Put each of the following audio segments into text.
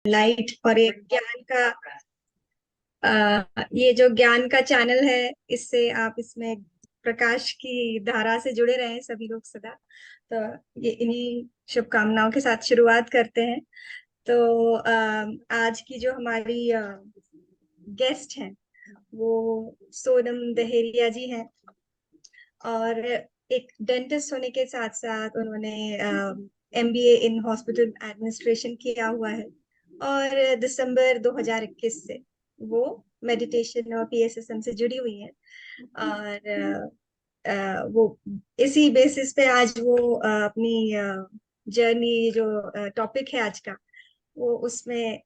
Light और एक ज्ञान का ये जो ज्ञान का चैनल है, इससे आप इसमें प्रकाश की धारा से जुड़े रहें सभी लोग सदा। तो ये इन्हीं शुभकामनाओं के साथ शुरुआत करते हैं। तो आज की जो हमारी गेस्ट हैं वो सोनम दहेरिया जी हैं। और एक डेंटिस्ट होने के साथ साथ उन्होंने एमबीए इन हॉस्पिटल एडमिनिस्ट्रेशन किया हुआ है। और दिसंबर 2021 से वो मेडिटेशन और पीएसएसएम से जुड़ी हुई हैं। और वो इसी बेसिस पे आज वो अपनी जर्नी, जो टॉपिक है आज का, वो उसमें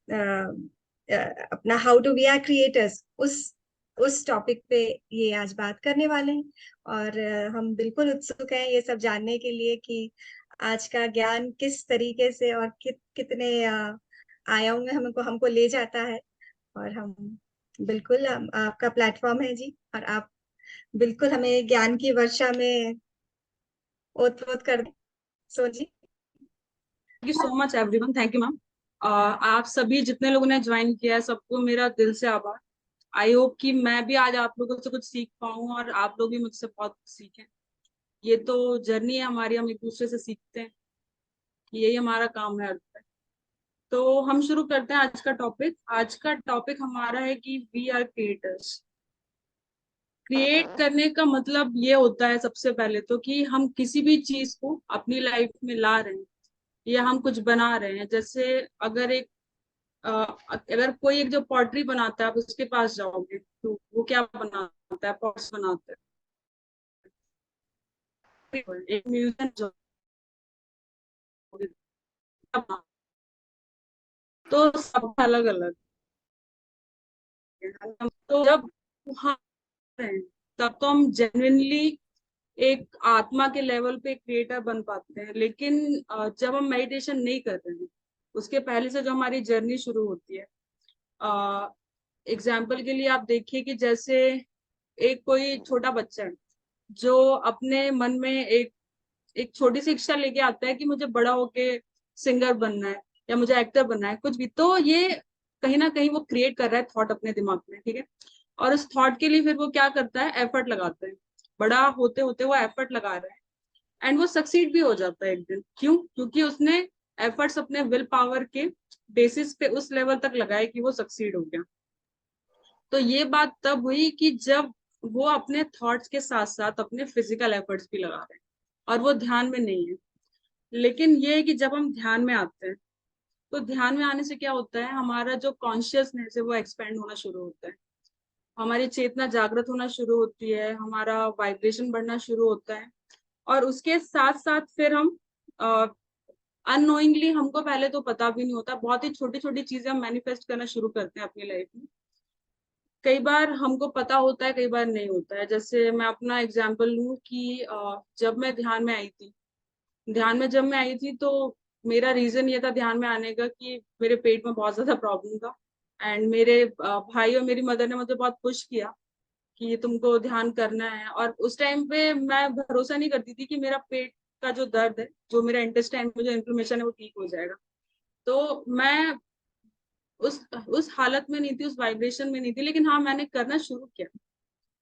अपना how to be are creators, उस टॉपिक पे ये आज बात करने वाले हैं। और हम बिल्कुल उत्सुक हैं ये सब जानने के लिए कि आज का ज्ञान किस तरीके से और कितने आयामों में हमको हमको ले जाता है। और हम बिल्कुल, आपका प्लेटफॉर्म है जी, और आप बिल्कुल हमें ज्ञान की वर्षा में ओत-प्रोत कर दें। सो जी। Thank you so much everyone. Thank you ma'am. आप सभी जितने लोगों ने ज्वाइन किया है सबको मेरा दिल से आभार। आई होप कि मैं भी आज आप लोगों से कुछ सीख पाऊँ और आप लोग भी मुझसे बहुत कुछ सीखें। ये तो जर्नी है हमारी, हम एक दूसरे से सीखते हैं। यही हमारा काम है अर्थ पे। तो हम शुरू करते हैं आज का टॉपिक। आज का टॉपिक हमारा है कि वी आर क्रिएटर्स। क्रिएट करने का मतलब ये होता है सबसे पहले तो कि हम किसी भी चीज को अपनी लाइफ में ला रहे हैं या हम कुछ बना रहे हैं। जैसे अगर एक अगर कोई एक जो पॉटरी बनाता है, आप उसके पास जाओगे तो वो क्या बनाता है? पॉट्स बनाता है। एक म्यूजियम जाओगे तो सब अलग अलग है। तो जब वहाँ हैं, तब तो हम जेन्युइनली एक आत्मा के लेवल पे क्रिएटर बन पाते हैं। लेकिन जब हम मेडिटेशन नहीं कर रहे हैं, उसके पहले से जो हमारी जर्नी शुरू होती है, एग्जाम्पल के लिए आप देखिए कि जैसे एक कोई छोटा बच्चा है जो अपने मन में एक एक छोटी सी इच्छा लेके आता है कि मुझे बड़ा होके सिंगर बनना है या मुझे एक्टर बनना है, कुछ भी। तो ये कहीं ना कहीं वो क्रिएट कर रहा है थॉट अपने दिमाग में, ठीक है। और उस थॉट के लिए फिर वो क्या करता है? एफर्ट लगाता है। बड़ा होते होते वो एफर्ट लगा रहा है एंड वो सक्सीड भी हो जाता है एक दिन। क्यों? क्योंकि उसने एफर्ट्स अपने विल पावर के बेसिस पे उस लेवल तक लगाए कि वो सक्सीड हो गया। तो ये बात तब हुई कि जब वो अपने थॉट्स के साथ साथ अपने फिजिकल एफर्ट्स भी लगा रहे हैं और वो ध्यान में नहीं है। लेकिन ये है कि जब हम ध्यान में आते हैं तो ध्यान में आने से क्या होता है? हमारा जो कॉन्शियसनेस है वो एक्सपेंड होना शुरू होता है, हमारी चेतना जागृत होना शुरू होती है, हमारा वाइब्रेशन बढ़ना शुरू होता है। और उसके साथ साथ फिर हम अननोइंगली, हमको पहले तो पता भी नहीं होता, बहुत ही छोटी छोटी चीजें हम मैनिफेस्ट करना शुरू करते हैं अपनी लाइफ में। कई बार हमको पता होता है, कई बार नहीं होता है। जैसे मैं अपना एग्जांपल लूं कि जब मैं ध्यान में आई थी, ध्यान में जब मैं आई थी तो मेरा रीजन ये था ध्यान में आने का कि मेरे पेट में बहुत ज्यादा प्रॉब्लम था। एंड मेरे भाई और मेरी मदर ने मुझे बहुत पुश किया कि ये तुमको ध्यान करना है। और उस टाइम पे मैं भरोसा नहीं करती थी कि मेरा पेट का जो दर्द है, जो मेरा इंटेस्टाइन में जो इन्फ्लेमेशन है, वो ठीक हो जाएगा। तो मैं उस हालत में नहीं थी, उस वाइब्रेशन में नहीं थी। लेकिन हाँ, मैंने करना शुरू किया।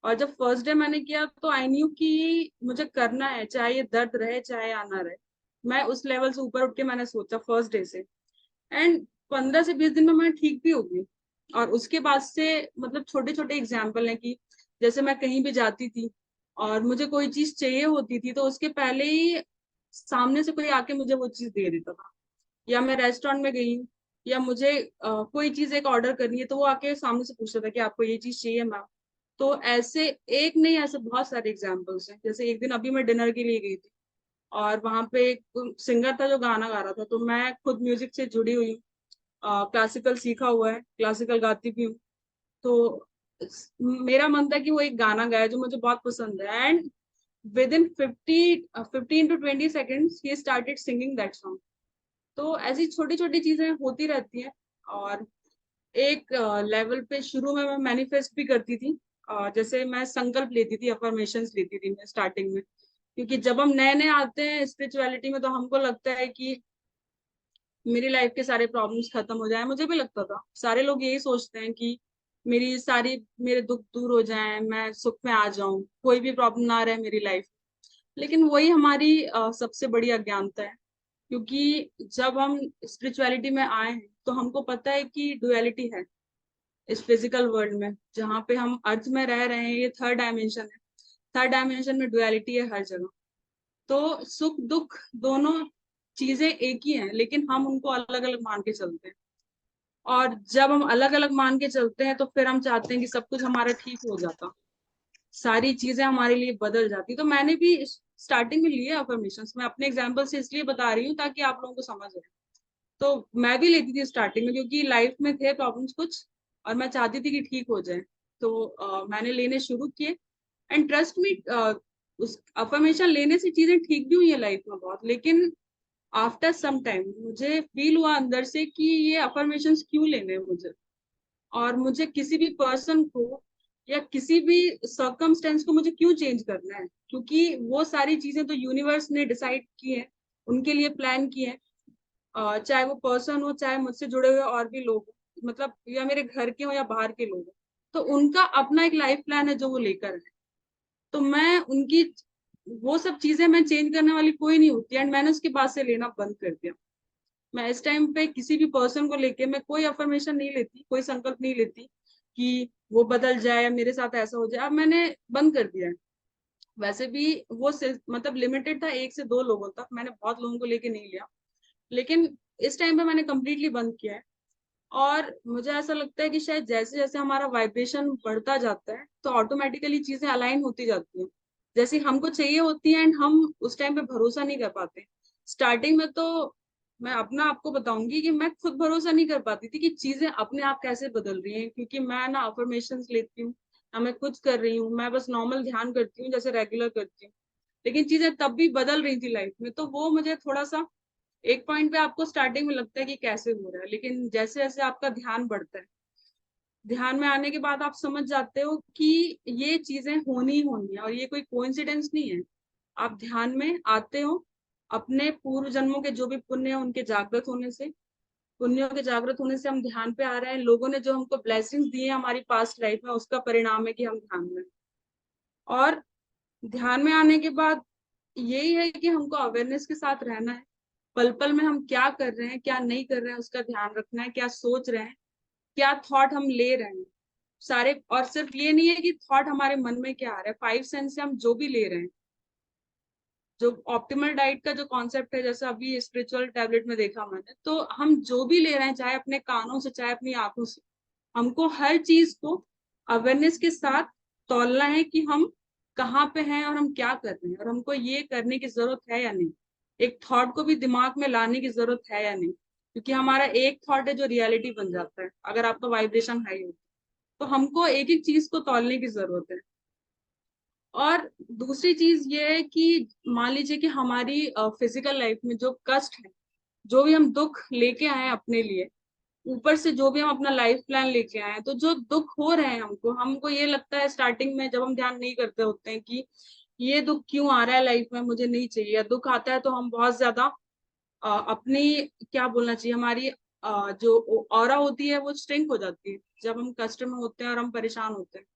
और जब फर्स्ट डे मैंने किया तो आई न्यू कि मुझे करना है, चाहे ये दर्द रहे चाहे आना रहे। मैं उस लेवल से ऊपर उठ के मैंने सोचा फर्स्ट डे से। एंड 15 से 20 दिन में मैं ठीक भी हो गई। और उसके बाद से मतलब छोटे छोटे एग्जाम्पल हैं कि जैसे मैं कहीं भी जाती थी और मुझे कोई चीज चाहिए होती थी तो उसके पहले ही सामने से कोई आके मुझे वो चीज दे देता था। या मैं रेस्टोरेंट में गई हूँ या मुझे कोई चीज एक ऑर्डर करनी है तो वो आके सामने से पूछता था कि आपको ये चीज चाहिए मैम। तो ऐसे एक नहीं, ऐसे बहुत सारे एग्जाम्पल्स हैं। जैसे एक दिन अभी मैं डिनर के लिए गई थी और वहां पे एक सिंगर था जो गाना गा रहा था। तो मैं खुद म्यूजिक से जुड़ी हुई हूँ, क्लासिकल सीखा हुआ है, क्लासिकल गाती भी हूँ। तो मेरा मन था कि वो एक गाना गाया जो मुझे बहुत पसंद है। And with in 15 to 20 seconds he started singing that song. तो ऐसी छोटी छोटी चीजें होती रहती हैं। और एक लेवल पे शुरू में मैं मैनिफेस्ट भी करती थी। जैसे मैं संकल्प लेती थी, अफर्मेशंस लेती थी मैं स्टार्टिंग में। क्योंकि जब हम नए नए आते हैं स्पिरिचुअलिटी में तो हमको लगता है कि मेरी लाइफ के सारे प्रॉब्लम्स खत्म हो जाए। मुझे भी लगता था, सारे लोग यही सोचते हैं कि मेरे दुख दूर हो जाएं, मैं सुख में आ जाऊं, कोई भी प्रॉब्लम ना रहे मेरी लाइफ। लेकिन वही हमारी सबसे बड़ी अज्ञानता है। क्योंकि जब हम स्पिरिचुअलिटी में आए हैं तो हमको पता है कि डुअलिटी है इस फिजिकल वर्ल्ड में। जहाँ पे हम अर्थ में रह रहे हैं, ये थर्ड डायमेंशन है। थर्ड डायमेंशन में डुअलिटी है हर जगह। तो सुख दुख दोनों चीजें एक ही हैं, लेकिन हम उनको अलग अलग मान के चलते हैं। और जब हम अलग अलग मान के चलते हैं तो फिर हम चाहते हैं कि सब कुछ हमारा ठीक हो जाता, सारी चीजें हमारे लिए बदल जाती। तो मैंने भी स्टार्टिंग में लिए अफर्मेशंस। मैं अपने एग्जाम्पल से इसलिए बता रही हूँ ताकि आप लोगों को समझ आए। तो मैं भी लेती थी स्टार्टिंग में, क्योंकि लाइफ में थे प्रॉब्लम्स कुछ और मैं चाहती थी कि ठीक हो जाए। तो मैंने लेने शुरू किए। एंड ट्रस्ट मी, उस अफर्मेशन लेने से चीजें ठीक भी हुई है लाइफ में बहुत। लेकिन आफ्टर सम टाइम मुझे फील हुआ अंदर से कि ये अफर्मेशंस क्यों लेने हैं मुझे, और मुझे किसी भी पर्सन को या किसी भी सर्कमस्टेंस को मुझे क्यों चेंज करना है। क्योंकि वो सारी चीजें तो यूनिवर्स ने डिसाइड की है, उनके लिए प्लान की है। चाहे वो पर्सन हो, चाहे मुझसे जुड़े हुए और भी लोग हो, मतलब या मेरे घर के हो या बाहर के लोग हो, तो उनका अपना एक लाइफ प्लान है जो वो लेकर है। तो मैं उनकी वो सब चीजें मैं चेंज करने वाली कोई नहीं होती। एंड मैंने उसके बाद से लेना बंद कर दिया। मैं इस टाइम पे किसी भी पर्सन को लेके मैं कोई अफर्मेशन नहीं लेती, कोई संकल्प नहीं लेती कि वो बदल जाए या मेरे साथ ऐसा हो जाए। अब मैंने बंद कर दिया है। वैसे भी वो मतलब लिमिटेड था, 1 से 2 लोगों तक। मैंने बहुत लोगों को लेके नहीं लिया। लेकिन इस टाइम पे मैंने कम्प्लीटली बंद किया है। और मुझे ऐसा लगता है कि शायद जैसे जैसे हमारा वाइब्रेशन बढ़ता जाता है तो ऑटोमेटिकली चीजें अलाइन होती जाती हैं, जैसे हमको चाहिए होती है। एंड हम उस टाइम पे भरोसा नहीं कर पाते। स्टार्टिंग में तो मैं अपना आपको बताऊंगी कि मैं खुद भरोसा नहीं कर पाती थी कि चीजें अपने आप कैसे बदल रही हैं। क्योंकि मैं ना अफर्मेशंस लेती हूँ, ना मैं कुछ कर रही हूँ, मैं बस नॉर्मल ध्यान करती हूँ जैसे रेगुलर करती हूँ। लेकिन चीजें तब भी बदल रही थी लाइफ में। तो वो मुझे थोड़ा सा, एक पॉइंट पे आपको स्टार्टिंग में लगता है कि कैसे हो रहा है, लेकिन जैसे जैसे आपका ध्यान बढ़ता है, ध्यान में आने के बाद आप समझ जाते हो कि ये चीजें होनी ही होनी है और ये कोई कोइंसिडेंस नहीं है। आप ध्यान में आते हो, अपने पूर्व जन्मों के जो भी पुण्य है उनके जागृत होने से, पुण्यों के जागृत होने से हम ध्यान पे आ रहे हैं। लोगों ने जो हमको ब्लेसिंग्स दी है हमारी पास्ट लाइफ में, उसका परिणाम है कि हम ध्यान में। और ध्यान में आने के बाद यही है कि हमको अवेयरनेस के साथ रहना है। पल पल में हम क्या कर रहे हैं, क्या नहीं कर रहे हैं, उसका ध्यान रखना है। क्या सोच रहे हैं, क्या थॉट हम ले रहे हैं सारे। और सिर्फ ये नहीं है कि थॉट हमारे मन में क्या आ रहा है, 5 सेंस से हम जो भी ले रहे हैं। जो ऑप्टिमल डाइट का जो कॉन्सेप्ट है, जैसे अभी स्पिरिचुअल टैबलेट में देखा मैंने, तो हम जो भी ले रहे हैं, चाहे अपने कानों से चाहे अपनी आंखों से, हमको हर चीज को अवेयरनेस के साथ तौलना है कि हम कहाँ पे हैं और हम क्या कर रहे हैं, और हमको ये करने की जरूरत है या नहीं। एक थॉट को भी दिमाग में लाने की जरूरत है या नहीं, क्योंकि हमारा एक थॉट है जो रियलिटी बन जाता है अगर आपका वाइब्रेशन हाई हो। तो हमको एक एक चीज को तौलने की जरूरत है। और दूसरी चीज ये है कि मान लीजिए कि हमारी फिजिकल लाइफ में जो कष्ट है, जो भी हम दुख लेके आए हैं अपने लिए, ऊपर से जो भी हम अपना लाइफ प्लान लेके आए हैं, तो जो दुख हो रहे हैं हमको हमको ये लगता है स्टार्टिंग में जब हम ध्यान नहीं करते होते हैं कि ये दुख क्यों आ रहा है लाइफ में, मुझे नहीं चाहिए। या दुख आता है तो हम बहुत ज्यादा अपनी, क्या बोलना चाहिए, हमारी जो ऑरा होती है वो श्रिंक हो जाती है जब हम कष्ट में होते हैं और हम परेशान होते हैं।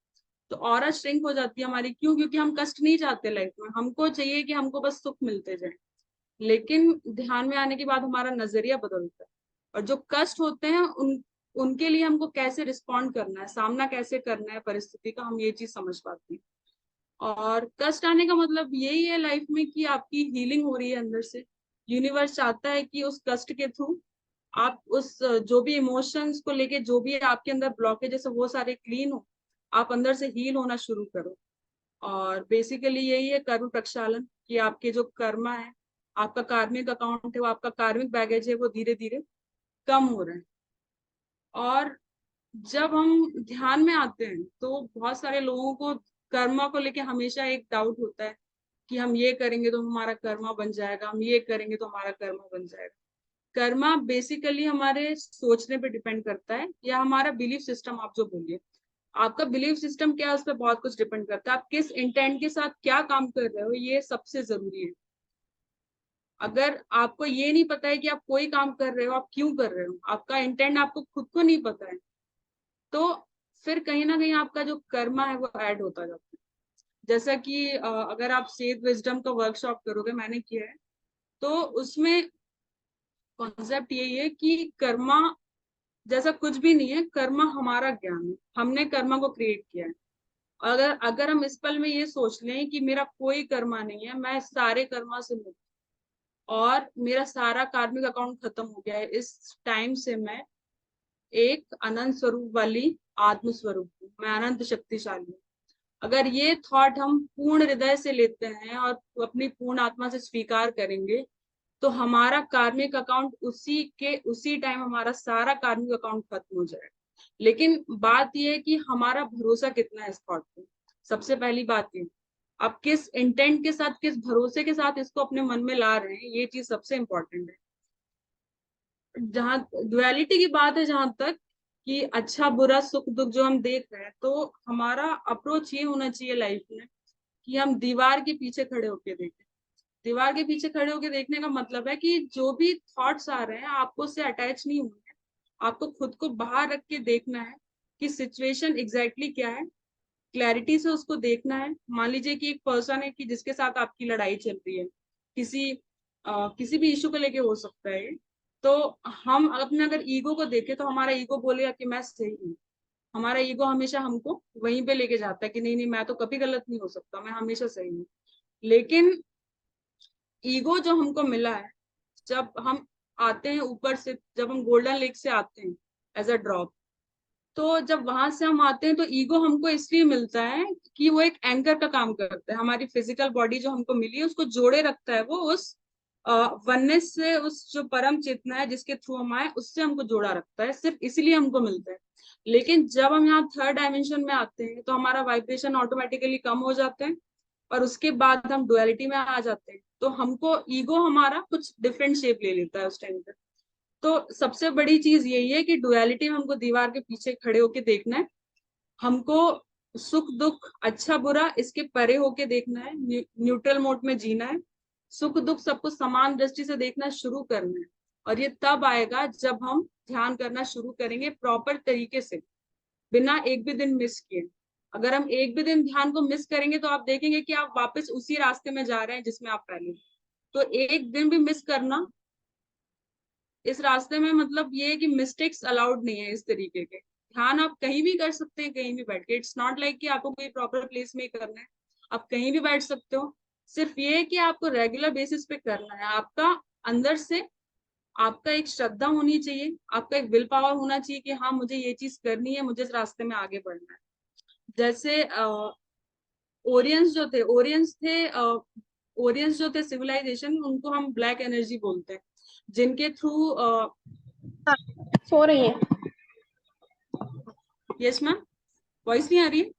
तो ऑरा श्रिंक हो जाती है हमारी। क्यों? क्योंकि हम कष्ट नहीं चाहते लाइफ में, हमको चाहिए कि हमको बस सुख मिलते जाए। लेकिन ध्यान में आने के बाद हमारा नजरिया बदलता है। और जो कष्ट होते हैं उनके लिए हमको कैसे रिस्पॉन्ड करना है, सामना कैसे करना है परिस्थिति का, हम ये चीज समझ पाते हैं। और कष्ट आने का मतलब यही है लाइफ में कि आपकी हीलिंग हो रही है अंदर से। यूनिवर्स चाहता है कि उस कष्ट के थ्रू आप उस जो भी इमोशंस को लेके जो भी आपके अंदर ब्लॉकेज है वो सारे क्लीन हो, आप अंदर से हील होना शुरू करो। और बेसिकली यही है कर्म प्रक्षालन, कि आपके जो कर्मा है, आपका कार्मिक अकाउंट है, वो आपका कार्मिक बैगेज है, वो धीरे धीरे कम हो रहा है। और जब हम ध्यान में आते हैं तो बहुत सारे लोगों को कर्मा को लेके हमेशा एक डाउट होता है कि हम ये करेंगे तो हमारा कर्मा बन जाएगा, हम ये करेंगे तो हमारा कर्मा बन जाएगा। कर्मा बेसिकली हमारे सोचने पे डिपेंड करता है, या हमारा बिलीफ सिस्टम आप जो बोलिए। आपका बिलीफ सिस्टम क्या है उस पर बहुत कुछ डिपेंड करता है। आप किस इंटेंट के साथ क्या काम कर रहे हो, ये सबसे जरूरी है। अगर आपको ये नहीं पता है कि आप कोई काम कर रहे हो, आप क्यों कर रहे हो, आपका इंटेंट आपको खुद को नहीं पता है, तो फिर कहीं ना कहीं आपका जो कर्मा है वो ऐड होता जाता है। जैसा कि अगर आप सेध विजडम का वर्कशॉप करोगे, मैंने किया है, तो उसमें कॉन्सेप्ट यही है कि कर्मा जैसा कुछ भी नहीं है, कर्मा हमारा ज्ञान है, हमने कर्मा को क्रिएट किया है। अगर अगर हम इस पल में ये सोच लें कि मेरा कोई कर्मा नहीं है, मैं सारे कर्मा से मुक्त, और मेरा सारा कार्मिक अकाउंट खत्म हो गया है, इस टाइम से मैं एक अनंत स्वरूप वाली आत्म स्वरूप हूँ, मैं अनंत शक्तिशाली हूँ। अगर ये थॉट हम पूर्ण हृदय से लेते हैं और अपनी पूर्ण आत्मा से स्वीकार करेंगे, तो हमारा कार्मिक अकाउंट उसी टाइम हमारा सारा कार्मिक अकाउंट खत्म हो जाएगा। लेकिन बात यह है कि हमारा भरोसा कितना है इस थॉट पे। सबसे पहली बात ये, आप किस इंटेंट के साथ, किस भरोसे के साथ इसको अपने मन में ला रहे हैं, ये चीज सबसे इंपॉर्टेंट है। जहां डुअलिटी की बात है, जहां तक कि अच्छा बुरा सुख दुख जो हम देख रहे हैं, तो हमारा अप्रोच ये होना चाहिए लाइफ में कि हम दीवार के पीछे खड़े होके देखें। दीवार के पीछे खड़े होकर देखने का मतलब है कि जो भी थॉट्स आ रहे हैं, आपको उससे अटैच नहीं होना है, आपको खुद को बाहर रख के देखना है कि सिचुएशन एग्जैक्टली क्या है, क्लैरिटी से उसको देखना है। मान लीजिए कि एक पर्सन है कि जिसके साथ आपकी लड़ाई चल रही है, किसी किसी भी इशू को लेके हो सकता है, तो हम अपने अगर ईगो को देखें तो हमारा ईगो बोलेगा कि मैं सही हूँ। हमारा ईगो हमेशा हमको वहीं पे लेके जाता है कि नहीं नहीं, मैं तो कभी गलत नहीं हो सकता, मैं हमेशा सही हूँ। लेकिन ईगो जो हमको मिला है, जब हम आते हैं ऊपर से, जब हम गोल्डन लेक से आते हैं एज अ ड्रॉप, तो जब वहां से हम आते हैं तो ईगो हमको इसलिए मिलता है कि वो एक एंकर का काम करता है। हमारी फिजिकल बॉडी जो हमको मिली है उसको जोड़े रखता है, वो उस वननेस से, उस जो परम चेतना है जिसके थ्रू हम आए, उससे हमको जोड़ा रखता है, सिर्फ इसलिए हमको मिलता है। लेकिन जब हम यहाँ थर्ड डायमेंशन में आते हैं तो हमारा वाइब्रेशन ऑटोमेटिकली कम हो जाता है, और उसके बाद हम डुअलिटी में आ जाते हैं, तो हमको ईगो हमारा कुछ डिफरेंट शेप ले लेता है उस टाइम पे। तो सबसे बड़ी चीज यही है कि डुअलिटी में हमको दीवार के पीछे खड़े होके देखना है, हमको सुख दुख अच्छा बुरा इसके परे होके देखना है, न्यूट्रल मोड में जीना है, सुख दुख सबको समान दृष्टि से देखना शुरू करना है। और ये तब आएगा जब हम ध्यान करना शुरू करेंगे प्रॉपर तरीके से, बिना एक भी दिन मिस किए। अगर हम एक भी दिन ध्यान को मिस करेंगे तो आप देखेंगे कि आप वापस उसी रास्ते में जा रहे हैं जिसमें आप पहले थे। तो एक दिन भी मिस करना इस रास्ते में, मतलब ये है कि मिस्टेक्स अलाउड नहीं है। इस तरीके के ध्यान आप कहीं भी कर सकते हैं, कहीं भी बैठ के, इट्स नॉट लाइक कि आपको कोई प्रॉपर प्लेस में करना है, आप कहीं भी बैठ सकते हो। सिर्फ ये है कि आपको रेगुलर बेसिस पे करना है। आपका अंदर से आपका एक श्रद्धा होनी चाहिए, आपका एक विल पावर होना चाहिए कि हाँ मुझे ये चीज करनी है, मुझे इस रास्ते में आगे बढ़ना है। जैसे ओरियंस जो थे सिविलाइजेशन, उनको हम ब्लैक एनर्जी बोलते हैं, जिनके थ्रू सो रही है। यस मैम, वॉइस नहीं आ रही है?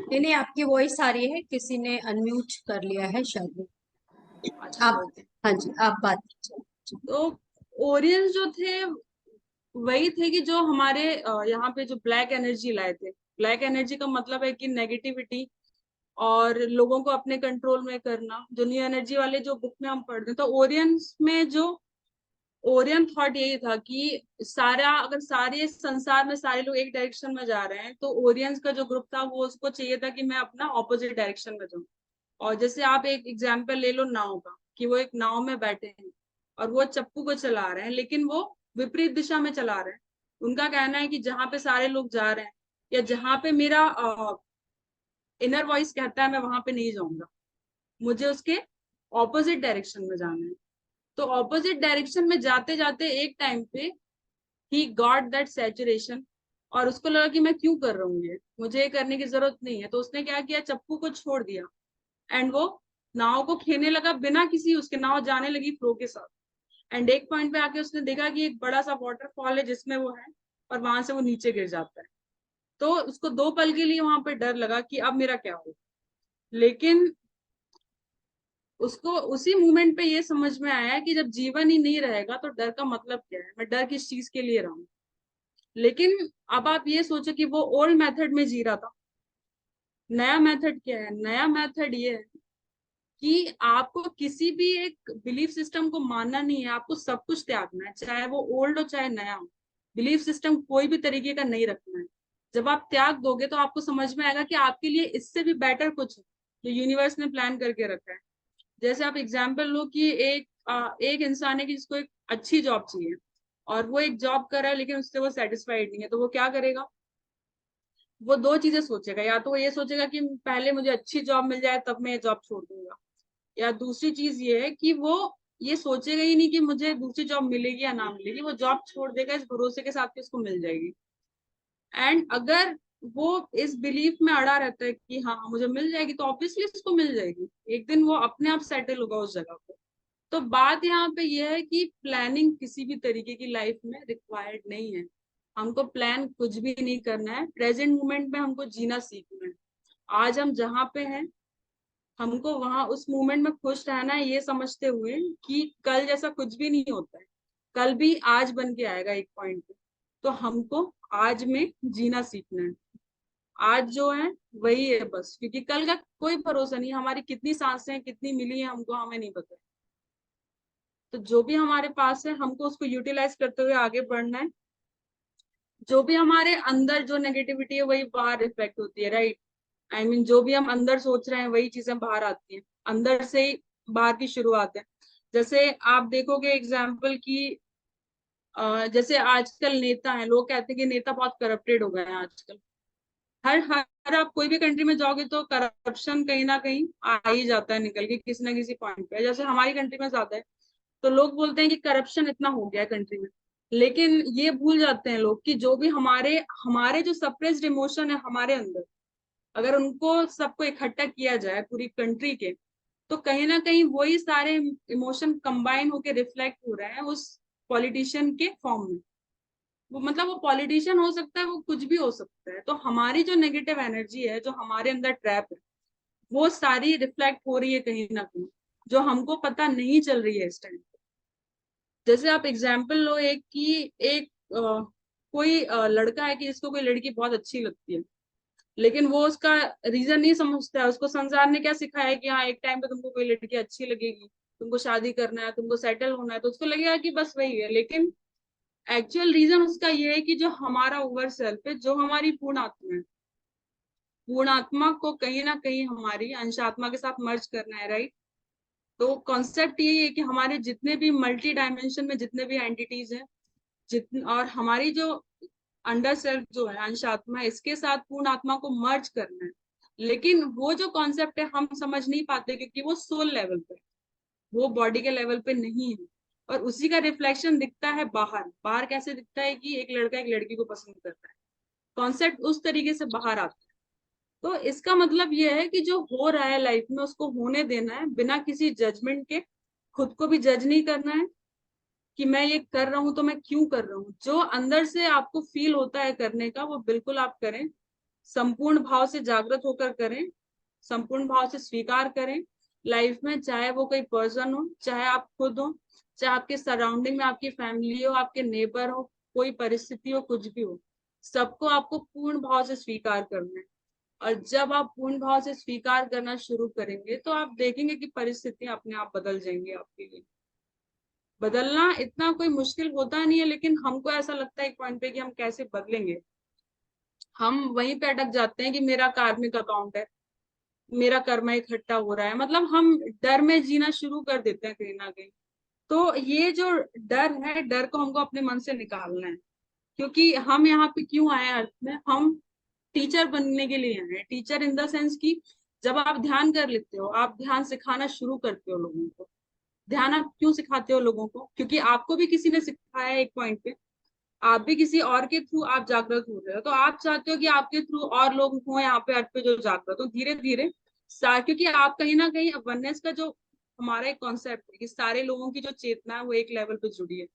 नहीं नहीं, आपकी वॉइस आ रही है, किसी ने अनम्यूट कर लिया है शायद। अच्छा, आप, ओके। हाँ जी, आप बात कीजिए। तो ओरियंस जो थे वही थे कि जो हमारे यहाँ पे जो ब्लैक एनर्जी लाए थे। ब्लैक एनर्जी का मतलब है कि नेगेटिविटी और लोगों को अपने कंट्रोल में करना, जो न्यू एनर्जी वाले जो बुक में हम पढ़ते हैं। तो ओरियंस में जो ओरियन थॉट यही था कि सारा, अगर सारे संसार में सारे लोग एक डायरेक्शन में जा रहे हैं, तो ओरियंस का जो ग्रुप था वो उसको चाहिए था कि मैं अपना ऑपोजिट डायरेक्शन में जाऊं। और जैसे आप एक एग्जाम्पल ले लो नाव का, कि वो एक नाव में बैठे हैं और वो चप्पू को चला रहे हैं, लेकिन वो विपरीत दिशा में चला रहे हैं। उनका कहना है कि जहां पे सारे लोग जा रहे हैं, या जहां पे मेरा इनर वॉइस कहता है, मैं वहां पे नहीं जाऊंगा, मुझे उसके ऑपोजिट डायरेक्शन में जाना है। तो ऑपोजिट डायरेक्शन में जाते जाते एक टाइम पे ही गॉट दैट सैचुरेशन, और उसको लगा कि मैं क्यों कर रहा हूँ ये, मुझे ये करने की जरूरत नहीं है। तो उसने क्या किया, चप्पू को छोड़ दिया, एंड वो नाव को खेने लगा बिना किसी, उसके नाव जाने लगी फ्लो के साथ। एंड एक पॉइंट पे आके उसने देखा कि एक बड़ा सा वाटरफॉल है जिसमें वो है, और वहां से वो नीचे गिर जाता है। तो उसको 2 पल के लिए वहां पे डर लगा कि अब मेरा क्या होगा। लेकिन उसको उसी मोमेंट पे ये समझ में आया कि जब जीवन ही नहीं रहेगा तो डर का मतलब क्या है, मैं डर किस चीज के लिए रहा हूँ। लेकिन अब आप ये सोचो कि वो ओल्ड मेथड में जी रहा था। नया मेथड क्या है? नया मेथड ये है कि आपको किसी भी एक बिलीफ सिस्टम को मानना नहीं है, आपको सब कुछ त्यागना है, चाहे वो ओल्ड हो चाहे नया हो। बिलीफ सिस्टम कोई भी तरीके का नहीं रखना है। जब आप त्याग दोगे तो आपको समझ में आएगा कि आपके लिए इससे भी बेटर कुछ है जो यूनिवर्स ने प्लान करके रखा है। जैसे आप एग्जाम्पल लो कि एक इंसान है कि जिसको एक अच्छी जॉब चाहिए, और वो एक जॉब कर रहा है लेकिन उससे वो सेटिस्फाइड नहीं है, तो वो क्या करेगा? वो दो चीजें सोचेगा, या तो वो ये सोचेगा कि पहले मुझे अच्छी जॉब मिल जाए तब मैं ये जॉब छोड़ दूंगा, या दूसरी चीज ये है कि वो ये सोचेगा ही नहीं कि मुझे दूसरी जॉब मिलेगी या ना मिलेगी, वो जॉब छोड़ देगा इस भरोसे के साथ कि उसको मिल जाएगी। एंड अगर वो इस बिलीफ में अड़ा रहता है कि हाँ मुझे मिल जाएगी, तो ऑब्वियसली उसको मिल जाएगी, एक दिन वो अपने आप सेटल होगा उस जगह पे। तो बात यहाँ पे ये है कि प्लानिंग किसी भी तरीके की लाइफ में रिक्वायर्ड नहीं है। हमको प्लान कुछ भी नहीं करना है, प्रेजेंट मोमेंट में हमको जीना सीखना है। आज हम जहाँ पे हैं हमको वहां उस मोमेंट में खुश रहना है, ये समझते हुए कि कल जैसा कुछ भी नहीं होता है, कल भी आज बन के आएगा एक पॉइंट पे। तो हमको आज में जीना सीखना है। आज जो है वही है बस, क्योंकि कल का कोई भरोसा नहीं, हमारी कितनी सांसें कितनी मिली है हमको, हमें नहीं पता। तो जो भी हमारे पास है हमको उसको यूटिलाइज करते हुए आगे बढ़ना है। जो भी हमारे अंदर जो नेगेटिविटी है वही बाहर रिफ्लेक्ट होती है, राइट? आई मीन जो भी हम अंदर सोच रहे हैं वही चीजें बाहर आती हैं, अंदर से ही बाहर की शुरुआत है। जैसे आप देखोगे एग्जाम्पल की जैसे आजकल नेता हैं, लोग कहते हैं कि नेता बहुत करप्टेड हो गए हैं आजकल। हर हर आप कोई भी कंट्री में जाओगे तो करप्शन कहीं ना कहीं आ ही जाता है निकल के किसी ना किसी पॉइंट पे। जैसे हमारी कंट्री में ज्यादा है, तो लोग बोलते हैं कि करप्शन इतना हो गया है कंट्री में। लेकिन ये भूल जाते हैं लोग कि जो भी हमारे हमारे जो सप्रेस्ड इमोशन है हमारे अंदर, अगर उनको सबको इकट्ठा किया जाए पूरी कंट्री के, तो कहीं ना कहीं वही सारे इमोशन कंबाइन होके रिफ्लेक्ट हो रहे हैं उस पॉलिटिशियन के फॉर्म में। वो मतलब वो पॉलिटिशियन हो सकता है, वो कुछ भी हो सकता है। तो हमारी जो नेगेटिव एनर्जी है जो हमारे अंदर ट्रैप है, वो सारी रिफ्लेक्ट हो रही है कहीं ना कहीं, जो हमको पता नहीं चल रही है इस टाइम। जैसे आप एग्जाम्पल लो एक कि एक कोई लड़का है कि जिसको कोई लड़की बहुत अच्छी लगती है, लेकिन वो उसका रीजन नहीं समझता है। उसको संसार ने क्या सिखाया है कि हाँ एक टाइम पे तुमको कोई लड़की अच्छी लगेगी, तुमको शादी करना है, तुमको सेटल होना है, तो उसको लगेगा कि बस वही है। लेकिन एक्चुअल रीजन उसका ये है कि जो हमारा ओवर सेल्फ है, जो हमारी पूर्ण आत्मा है, पूर्ण आत्मा को कहीं ना कहीं हमारी अंश आत्मा के साथ मर्ज करना है, राइट? तो कॉन्सेप्ट यही है कि हमारे जितने भी मल्टी डायमेंशन में जितने भी एंटिटीज हैं, जितने और हमारी जो अंडर सेल्फ जो है अंश आत्मा है, इसके साथ पूर्ण आत्मा को मर्ज करना है। लेकिन वो जो कॉन्सेप्ट है हम समझ नहीं पाते क्योंकि वो सोल लेवल पे, वो बॉडी के लेवल पे नहीं है। और उसी का रिफ्लेक्शन दिखता है बाहर। बाहर कैसे दिखता है कि एक लड़का एक लड़की को पसंद करता है, कॉन्सेप्ट उस तरीके से बाहर आता है। तो इसका मतलब ये है कि जो हो रहा है लाइफ में उसको होने देना है बिना किसी जजमेंट के। खुद को भी जज नहीं करना है कि मैं ये कर रहा हूं तो मैं क्यों कर रहा हूँ। जो अंदर से आपको फील होता है करने का वो बिल्कुल आप करें, संपूर्ण भाव से जागृत होकर करें, संपूर्ण भाव से स्वीकार करें। लाइफ में चाहे वो कोई पर्सन हो, चाहे आप खुद हो, चाहे आपके सराउंडिंग में आपकी फैमिली हो, आपके नेबर हो, कोई परिस्थिति हो, कुछ भी हो, सबको आपको पूर्ण भाव से स्वीकार करना है। और जब आप पूर्ण भाव से स्वीकार करना शुरू करेंगे तो आप देखेंगे कि परिस्थितियां अपने आप बदल जाएंगी आपके लिए। बदलना इतना कोई मुश्किल होता नहीं है, लेकिन हमको ऐसा लगता है एक पॉइंट पे कि हम कैसे बदलेंगे। हम वहीं पे अटक जाते हैं कि मेरा कार्मिक अकाउंट है, मेरा कर्मा इकट्ठा हो रहा है, मतलब हम डर में जीना शुरू कर देते हैं कहीं ना कहीं। तो ये जो डर है, डर को हमको अपने मन से निकालना है। क्योंकि हम यहाँ पे क्यों आए अर्थ में? हम टीचर बनने के लिए आए हैं। टीचर इन द सेंस कि जब आप ध्यान कर लेते हो, आप ध्यान सिखाना शुरू करते हो लोगों को। ध्यान आप क्यों सिखाते हो लोगों को? क्योंकि आपको भी किसी ने सिखाया है एक पॉइंट पे, आप भी किसी और के थ्रू आप जागृत हो रहे हो, तो आप चाहते हो कि आपके थ्रू और लोग हों यहाँ पे अर्थ पे जो जागृत हो धीरे धीरे। क्योंकि आप कहीं ना कहीं वननेस का जो हमारा एक कॉन्सेप्ट है कि सारे लोगों की जो चेतना है वो एक लेवल पे जुड़ी है।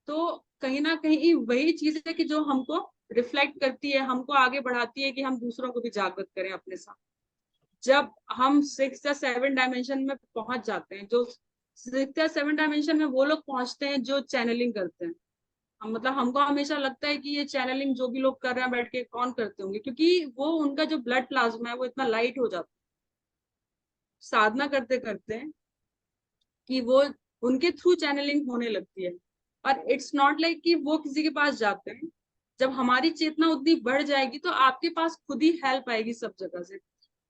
तो कहीं ना कहीं वही चीज है कि जो हमको रिफ्लेक्ट करती है, हमको आगे बढ़ाती है कि हम दूसरों को भी जागृत करें अपने साथ। जब हम 6 या 7 डायमेंशन में पहुंच जाते हैं, जो 6 या 7 डायमेंशन में वो लोग पहुंचते हैं जो चैनलिंग करते हैं। मतलब हमको हमेशा लगता है कि ये चैनलिंग जो भी लोग कर रहे हैं बैठ के कौन करते होंगे, क्योंकि वो उनका जो ब्लड प्लाज्मा है वो इतना लाइट हो जाता है। साधना करते करते कि वो उनके थ्रू चैनलिंग होने लगती है। और इट्स नॉट लाइक कि वो किसी के पास जाते हैं। जब हमारी चेतना उतनी बढ़ जाएगी तो आपके पास खुद ही हेल्प आएगी सब जगह से,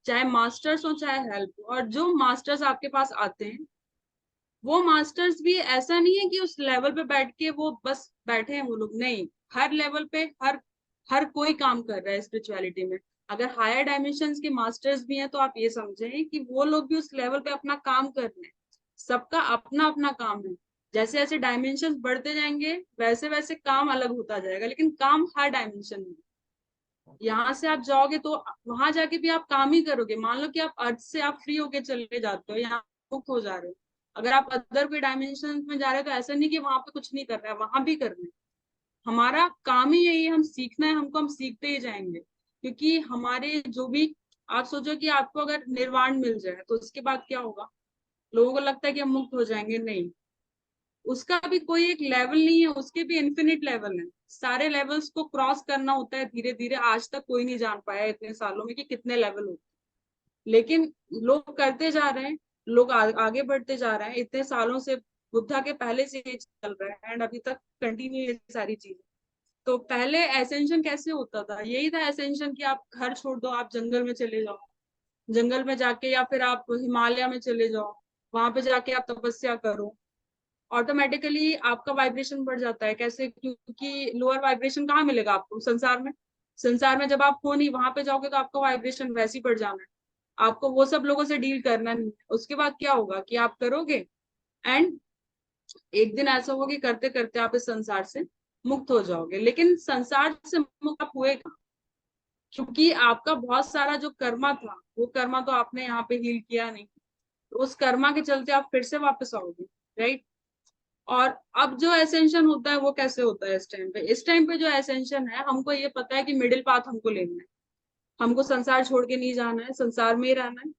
चाहे मास्टर्स हो चाहे हेल्प हो। और जो मास्टर्स आपके पास आते हैं, वो मास्टर्स भी ऐसा नहीं है कि उस लेवल पे बैठ के वो बस बैठे हैं, वो लोग नहीं, हर लेवल पे हर हर कोई काम कर रहा है स्पिरिचुअलिटी में। अगर हायर डायमेंशंस के मास्टर्स भी हैं तो आप ये समझें कि वो लोग भी उस लेवल पे अपना काम कर रहे हैं। सबका अपना अपना काम है। जैसे जैसे डायमेंशंस बढ़ते जाएंगे वैसे वैसे काम अलग होता जाएगा, लेकिन काम हर डायमेंशन में। यहाँ से आप जाओगे तो वहां जाके भी आप काम ही करोगे। मान लो कि आप अर्थ से आप फ्री होके चले जाते हो, यहाँ मुक्त हो जा रहे हो। अगर आप अदर कोई डायमेंशन में जा रहे हो तो ऐसा नहीं कि वहां पे कुछ नहीं कर रहा है, वहां भी कर रहे हैं। हमारा काम ही यही है, हम सीखना है हमको, हम सीखते ही जाएंगे। क्योंकि हमारे जो भी, आप सोचो कि आपको अगर निर्वाण मिल जाए तो उसके बाद क्या होगा। लोगों को लगता है कि हम मुक्त हो जाएंगे, नहीं। उसका भी कोई एक लेवल नहीं है, उसके भी इन्फिनिट लेवल है। सारे लेवल्स को क्रॉस करना होता है धीरे धीरे। आज तक कोई नहीं जान पाया इतने सालों में कि कितने लेवल होते हैं, लेकिन लोग करते जा रहे हैं। लोग आगे बढ़ते जा रहे हैं इतने सालों से। बुद्धा के पहले से ये चल रहा है एंड अभी तक कंटिन्यू ये सारी चीजें। तो पहले एसेंशन कैसे होता था, यही था एसेंशन कि आप घर छोड़ दो, आप जंगल में चले जाओ, जंगल में जाके, या फिर आप हिमालय में चले जाओ, वहां पे जाके आप तपस्या करो। ऑटोमेटिकली आपका वाइब्रेशन बढ़ जाता है। कैसे? क्योंकि लोअर वाइब्रेशन कहाँ मिलेगा आपको? संसार में। संसार में जब आप हो नहीं, वहां पे जाओगे तो आपका वाइब्रेशन वैसे ही बढ़ जाना है। आपको वो सब लोगों से डील करना नहीं है। उसके बाद क्या होगा कि आप करोगे एंड एक दिन ऐसा होगा कि करते करते आप इस संसार से मुक्त हो जाओगे। लेकिन संसार से मुक्त आप हुए कहाँ? क्योंकि आपका बहुत सारा जो कर्मा था, वो कर्मा तो आपने यहाँ पे हील किया नहीं। तो उस कर्मा के चलते आप फिर से वापस आओगे, राइट। और अब जो एसेंशन होता है वो कैसे होता है? इस टाइम पे जो एसेंशन है, हमको ये पता है कि मिडिल पाथ हमको लेना है। हमको संसार छोड़ के नहीं जाना है, संसार में ही रहना है।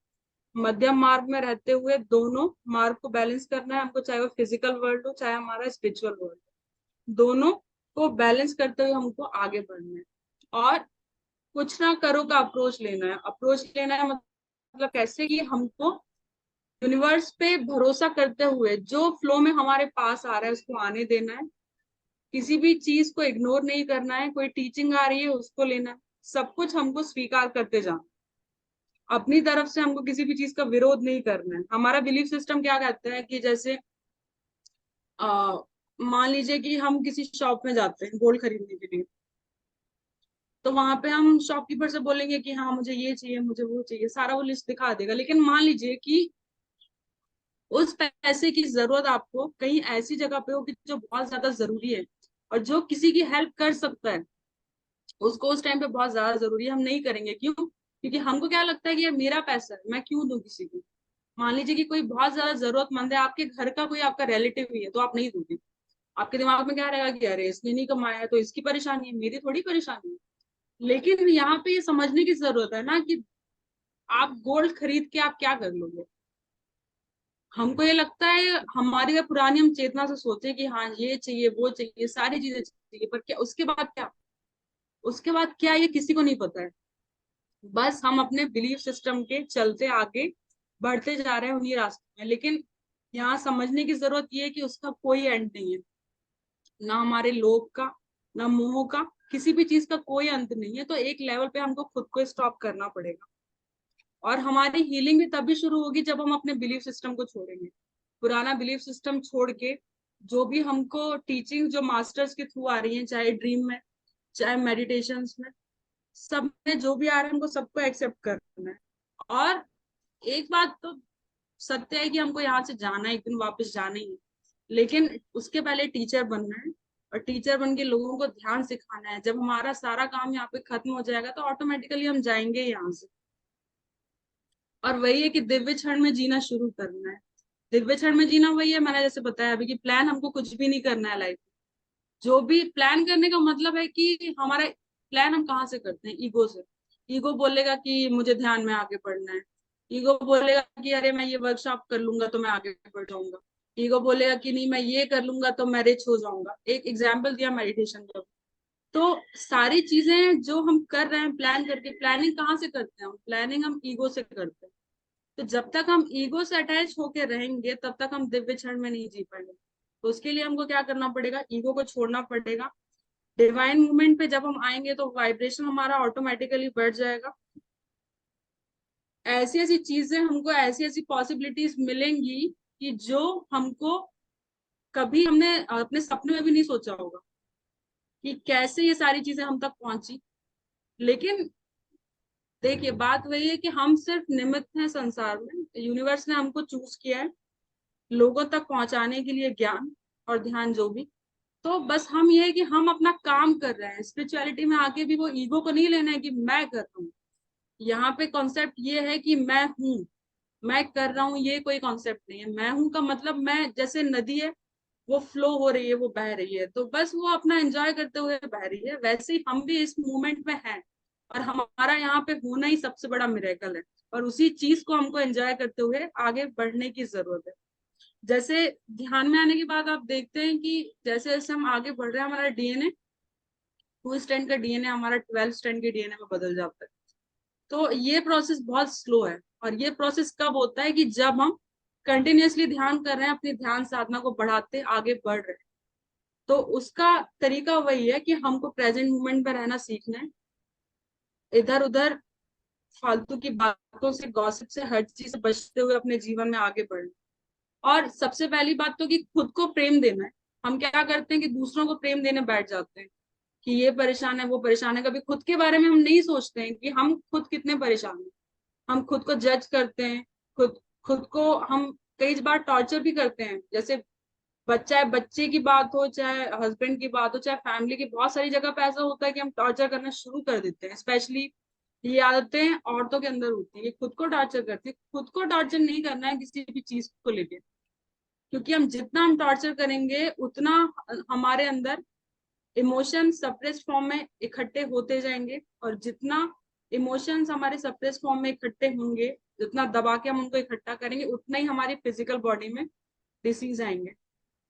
मध्यम मार्ग में रहते हुए दोनों मार्ग को बैलेंस करना है हमको, चाहे वो फिजिकल वर्ल्ड हो चाहे हमारा स्पिरिचुअल वर्ल्ड हो। दोनों को बैलेंस करते हुए हमको आगे बढ़ना है। और कुछ ना करो का अप्रोच लेना है। अप्रोच लेना है मतलब कैसे कि हमको यूनिवर्स पे भरोसा करते हुए जो फ्लो में हमारे पास आ रहा है उसको आने देना है। किसी भी चीज को इग्नोर नहीं करना है। कोई टीचिंग आ रही है उसको लेना है। सब कुछ हमको स्वीकार करते जाना। अपनी तरफ से हमको किसी भी चीज का विरोध नहीं करना है। हमारा बिलीफ सिस्टम क्या कहता है कि जैसे आ, मान लीजिए कि हम किसी शॉप में जाते हैं गोल्ड खरीदने के लिए। तो वहां पे हम शॉपकीपर से बोलेंगे कि हाँ मुझे ये चाहिए, मुझे वो चाहिए, सारा वो लिस्ट दिखा देगा। लेकिन मान लीजिए कि उस पैसे की जरूरत आपको कहीं ऐसी जगह पे हो कि जो बहुत ज्यादा जरूरी है, और जो किसी की हेल्प कर सकता है, उसको उस टाइम पे बहुत ज्यादा जरूरी है, हम नहीं करेंगे। क्यों? क्योंकि हमको क्या लगता है कि ये मेरा पैसा है, मैं क्यों दूं किसी को। मान लीजिए कि कोई बहुत ज्यादा जरूरतमंद है, आपके घर का कोई आपका रिलेटिव ही है, तो आप नहीं दोगे। आपके दिमाग में क्या रहेगा कि अरे इसने नहीं कमाया है तो इसकी परेशानी है, मेरी थोड़ी परेशानी है। लेकिन यहाँ पे ये समझने की जरूरत है ना कि आप गोल्ड खरीद के आप क्या कर लोगे। हमको ये लगता है हमारी अगर पुरानी हम चेतना से सोचे कि हाँ ये चाहिए वो चाहिए सारी चीजें चाहिए, पर क्या उसके बाद क्या? उसके बाद क्या, ये किसी को नहीं पता है। बस हम अपने बिलीफ सिस्टम के चलते आगे बढ़ते जा रहे हैं उन्हीं रास्तों में। लेकिन यहाँ समझने की जरूरत ये है कि उसका कोई एंड नहीं है। ना हमारे लोभ का, ना मोह का, किसी भी चीज का कोई अंत नहीं है। तो एक लेवल पे हमको खुद को स्टॉप करना पड़ेगा। और हमारी हीलिंग भी तभी शुरू होगी जब हम अपने बिलीफ सिस्टम को छोड़ेंगे। पुराना बिलीफ सिस्टम छोड़ के जो भी हमको टीचिंग जो मास्टर्स के थ्रू आ रही है, चाहे ड्रीम में चाहे मेडिटेशंस में, सब में जो भी आ रहा है हमको सबको एक्सेप्ट करना है। और एक बात तो सत्य है कि हमको यहाँ से जाना है, एक दिन वापस जाना ही है। लेकिन उसके पहले टीचर बनना है। और टीचर बन के लोगों को ध्यान सिखाना है। जब हमारा सारा काम यहाँ पे खत्म हो जाएगा तो ऑटोमेटिकली हम जाएंगे यहाँ से। और वही है कि दिव्य क्षण में जीना शुरू करना है। दिव्य क्षण में जीना वही है, मैंने जैसे बताया अभी, कि प्लान हमको कुछ भी नहीं करना है लाइफ। जो भी प्लान करने का मतलब है कि हमारा प्लान हम कहाँ से करते हैं? ईगो से। ईगो बोलेगा कि मुझे ध्यान में आगे बढ़ना है। ईगो बोलेगा कि अरे मैं ये वर्कशॉप कर लूंगा तो मैं आगे बढ़ जाऊंगा। ईगो बोलेगा कि नहीं मैं ये कर लूंगा तो मैं रिच हो जाऊंगा। एक एग्जाम्पल दिया मेडिटेशन का। तो सारी चीजें जो हम कर रहे हैं प्लान करके, प्लानिंग कहाँ से करते हैं? प्लानिंग हम ईगो से करते हैं। तो जब तक हम ईगो से अटैच होके रहेंगे तब तक हम दिव्य क्षण में नहीं जी पाएंगे। तो उसके लिए हमको क्या करना पड़ेगा, ईगो को छोड़ना पड़ेगा। डिवाइन मूवमेंट पे जब हम आएंगे तो वाइब्रेशन हमारा ऑटोमेटिकली बढ़ जाएगा। ऐसी ऐसी चीजें हमको, ऐसी ऐसी पॉसिबिलिटीज मिलेंगी कि जो हमको कभी हमने अपने सपने में भी नहीं सोचा होगा कि कैसे ये सारी चीजें हम तक पहुंची। लेकिन देखिए, बात वही है कि हम सिर्फ निमित्त हैं संसार में। यूनिवर्स ने हमको चूज किया है लोगों तक पहुंचाने के लिए ज्ञान और ध्यान जो भी। तो बस हम ये है कि हम अपना काम कर रहे हैं। स्पिरिचुअलिटी में आके भी वो ईगो को नहीं लेना है कि मैं कर रहा हूँ। यहाँ पे कॉन्सेप्ट ये है कि मैं हूँ, मैं कर रहा हूँ, ये कोई कॉन्सेप्ट नहीं है। मैं हूँ का मतलब, मैं जैसे नदी है, वो फ्लो हो रही है, वो बह रही है, तो बस वो अपना एंजॉय करते हुए बह रही है। वैसे ही हम भी इस मूवमेंट में हैं और हमारा यहाँ पे होना ही सबसे बड़ा मिरेकल है। और उसी चीज को हमको एंजॉय करते हुए आगे बढ़ने की जरूरत है। जैसे ध्यान में आने के बाद आप देखते हैं कि जैसे जैसे हम आगे बढ़ रहे हैं, हमारा डीएनए 2 स्ट्रैंड का डीएनए हमारा 12 स्ट्रैंड के डीएनए में बदल जाता है। तो ये प्रोसेस बहुत स्लो है। और ये प्रोसेस कब होता है कि जब हम कंटिन्यूअसली ध्यान कर रहे हैं, अपनी ध्यान साधना को बढ़ाते आगे बढ़ रहे हैं। तो उसका तरीका वही है कि हमको प्रेजेंट मोमेंट में रहना सीखना है। इधर उधर फालतू की बातों से, गॉसिप से, हर चीज से बचते हुए अपने जीवन में आगे बढ़ना। और सबसे पहली बात तो कि खुद को प्रेम देना है। हम क्या करते हैं कि दूसरों को प्रेम देने बैठ जाते हैं कि ये परेशान है, वो परेशान है। कभी खुद के बारे में हम नहीं सोचते हैं कि हम खुद कितने परेशान हैं। हम खुद को जज करते हैं। खुद खुद को हम कई बार टॉर्चर भी करते हैं। जैसे चाहे बच्चे की बात हो, चाहे हस्बैंड की बात हो, चाहे फैमिली की, बहुत सारी जगह पे ऐसा होता है कि हम टॉर्चर करना शुरू कर देते हैं। स्पेशली ये आदतें औरतों के अंदर होती है, ये खुद को टॉर्चर करती है। खुद को टॉर्चर नहीं करना है किसी भी चीज को लेके, क्योंकि हम टॉर्चर करेंगे उतना हमारे अंदर इमोशन सप्रेस्ड फॉर्म में इकट्ठे होते जाएंगे। और जितना इमोशंस हमारे सप्रेस्ड फॉर्म में इकट्ठे होंगे, जितना दबा के हम उनको इकट्ठा करेंगे, उतना ही हमारी फिजिकल बॉडी में डिसीज आएंगे।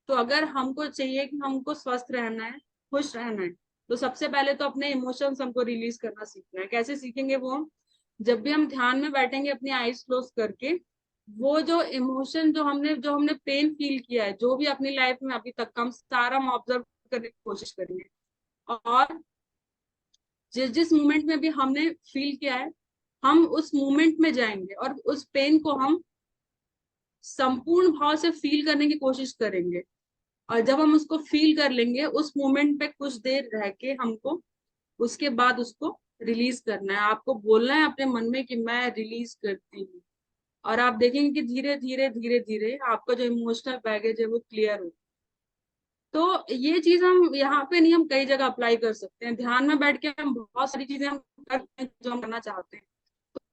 तो अगर हमको चाहिए कि हमको स्वस्थ रहना है, खुश रहना है, तो सबसे पहले तो अपने इमोशंस हमको रिलीज करना सीखना है। कैसे सीखेंगे वो हम? जब भी हम ध्यान में बैठेंगे अपनी आईज क्लोज करके, वो जो इमोशन, जो हमने पेन फील किया है, जो भी अपनी लाइफ में अभी तक, हम सारा हम ऑब्जर्व करने की कोशिश करेंगे। और जिस जिस मोमेंट में भी हमने फील किया है, हम उस मोमेंट में जाएंगे और उस पेन को हम संपूर्ण भाव से फील करने की कोशिश करेंगे। और जब हम उसको फील कर लेंगे, उस मोमेंट पे कुछ देर रह के हमको उसके बाद उसको रिलीज करना है। आपको बोलना है अपने मन में कि मैं रिलीज करती हूँ। और आप देखेंगे कि धीरे धीरे धीरे धीरे आपका जो इमोशनल बैगेज है वो क्लियर हो। तो ये चीज हम यहाँ पे नहीं, हम कई जगह अप्लाई कर सकते हैं। ध्यान में बैठ के हम बहुत सारी चीजें हम करते हैं जो हम करना चाहते हैं।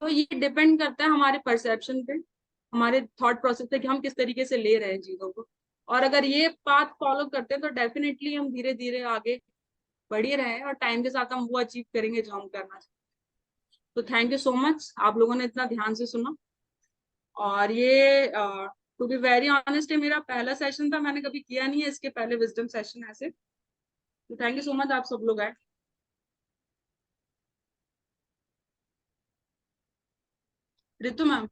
तो ये डिपेंड करता है हमारे परसेप्शन पे, हमारे थॉट प्रोसेस पे कि हम किस तरीके से ले रहे हैं चीजों को। और अगर ये पाथ फॉलो करते हैं तो डेफिनेटली हम धीरे धीरे आगे बढ़ ही रहे हैं और टाइम के साथ हम वो अचीव करेंगे जो हम करना चाहते हैं। तो थैंक यू सो मच, आप लोगों ने इतना ध्यान से सुना। और ये टू बी वेरी ऑनेस्ट, ये मेरा पहला सेशन था, मैंने कभी किया नहीं है इसके पहले विजडम सेशन ऐसे। तो थैंक यू सो मच, आप सब लोग आए। रितु मैम।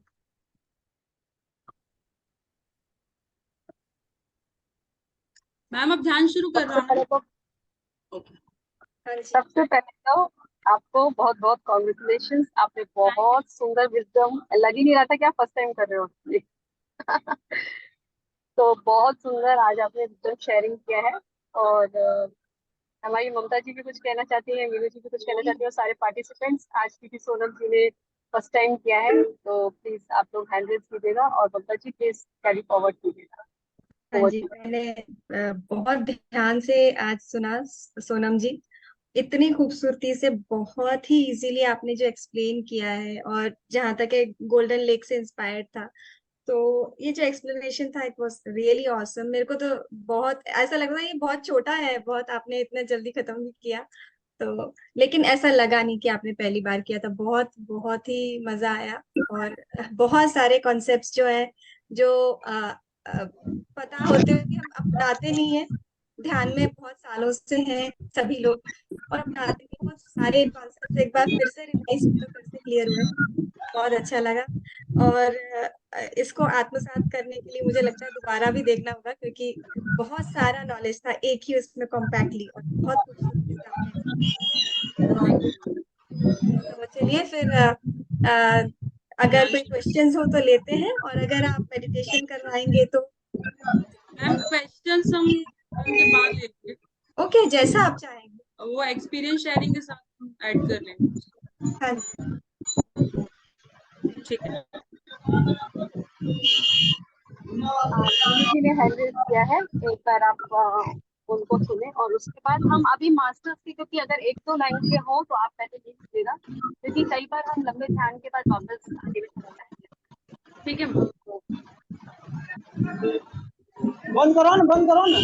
मैम अब ध्यान शुरू कर रहा सबसे हूँ ना? पहले तो ओके। हाँ जी। सबसे पहले तो आपको बहुत बहुत कॉन्ग्रेचुलेशन। आपने थैंक यू। बहुत सुंदर विजडम, लग ही नहीं रहा था कि आप फर्स्ट टाइम कर रहे हो ये। तो बहुत सुंदर आज आपने विजडम शेयरिंग किया है। और हमारी ममता जी भी कुछ कहना चाहती हैं, मीनू जी भी कुछ कहना चाहती हैं, और सारे पार्टिसिपेंट्स। आज की सोनम जी ने फर्स्ट टाइम किया है, तो प्लीज आप लोग हैंड रेज कीजिएगा और ममता जी प्लीज कैरी फॉरवर्ड कीजिएगा। हाँ ओवर जी, टू मैंने बहुत ध्यान से आज सुना सोनम जी। इतनी खूबसूरती से, बहुत ही इजीली आपने जो एक्सप्लेन किया है, और जहाँ तक है गोल्डन लेक से इंस्पायर्ड था। तो ये जो एक्सप्लेनेशन था, इट वाज रियली ऑसम। मेरे को तो बहुत ऐसा लग रहा है ये बहुत छोटा है, बहुत आपने इतना जल्दी खत्म भी किया। तो लेकिन ऐसा लगा नहीं कि आपने पहली बार किया था। बहुत बहुत ही मजा आया। और बहुत सारे कॉन्सेप्ट्स जो है, जो पता होते हुए भी हम अपनाते नहीं है। ध्यान में बहुत सालों से हैं सभी लोग, और अपनाते नहीं। बहुत सारे कॉन्सेप्ट्स एक बार फिर से रिवाइज तो कर सकते क्लियर हुए, बहुत अच्छा लगा। और इसको आत्मसात करने के लिए मुझे लगता है दोबारा भी देखना होगा, क्योंकि बहुत सारा नॉलेज था एक ही उसमें कॉम्पैक्टली, और बहुत खूबसूरती से आपने explain थैंक किया। यू। तो चलिए फिर अगर कोई क्वेश्चंस हो तो लेते हैं, और अगर आप मेडिटेशन करवाएंगे तो मैम क्वेश्चंस हम उनके बाद लेंगे, ओके, जैसा आप चाहेंगे। वो एक्सपीरियंस शेयरिंग के साथ हम ऐड कर लेंगे। हाँ जी। ठीक है। मीनू जी ने हैंड रेज किया है, एक बार आप उनको सुने, और उसके बाद हम अभी मास्टर्स की, क्योंकि अगर एक दो लाइन के हो तो आप पहले लिख देना, क्योंकि कई बार हम लंबे ध्यान के बाद वापस आगे में चले जाएंगे। ठीक है मैम। बंद करो ना, बंद करो ना।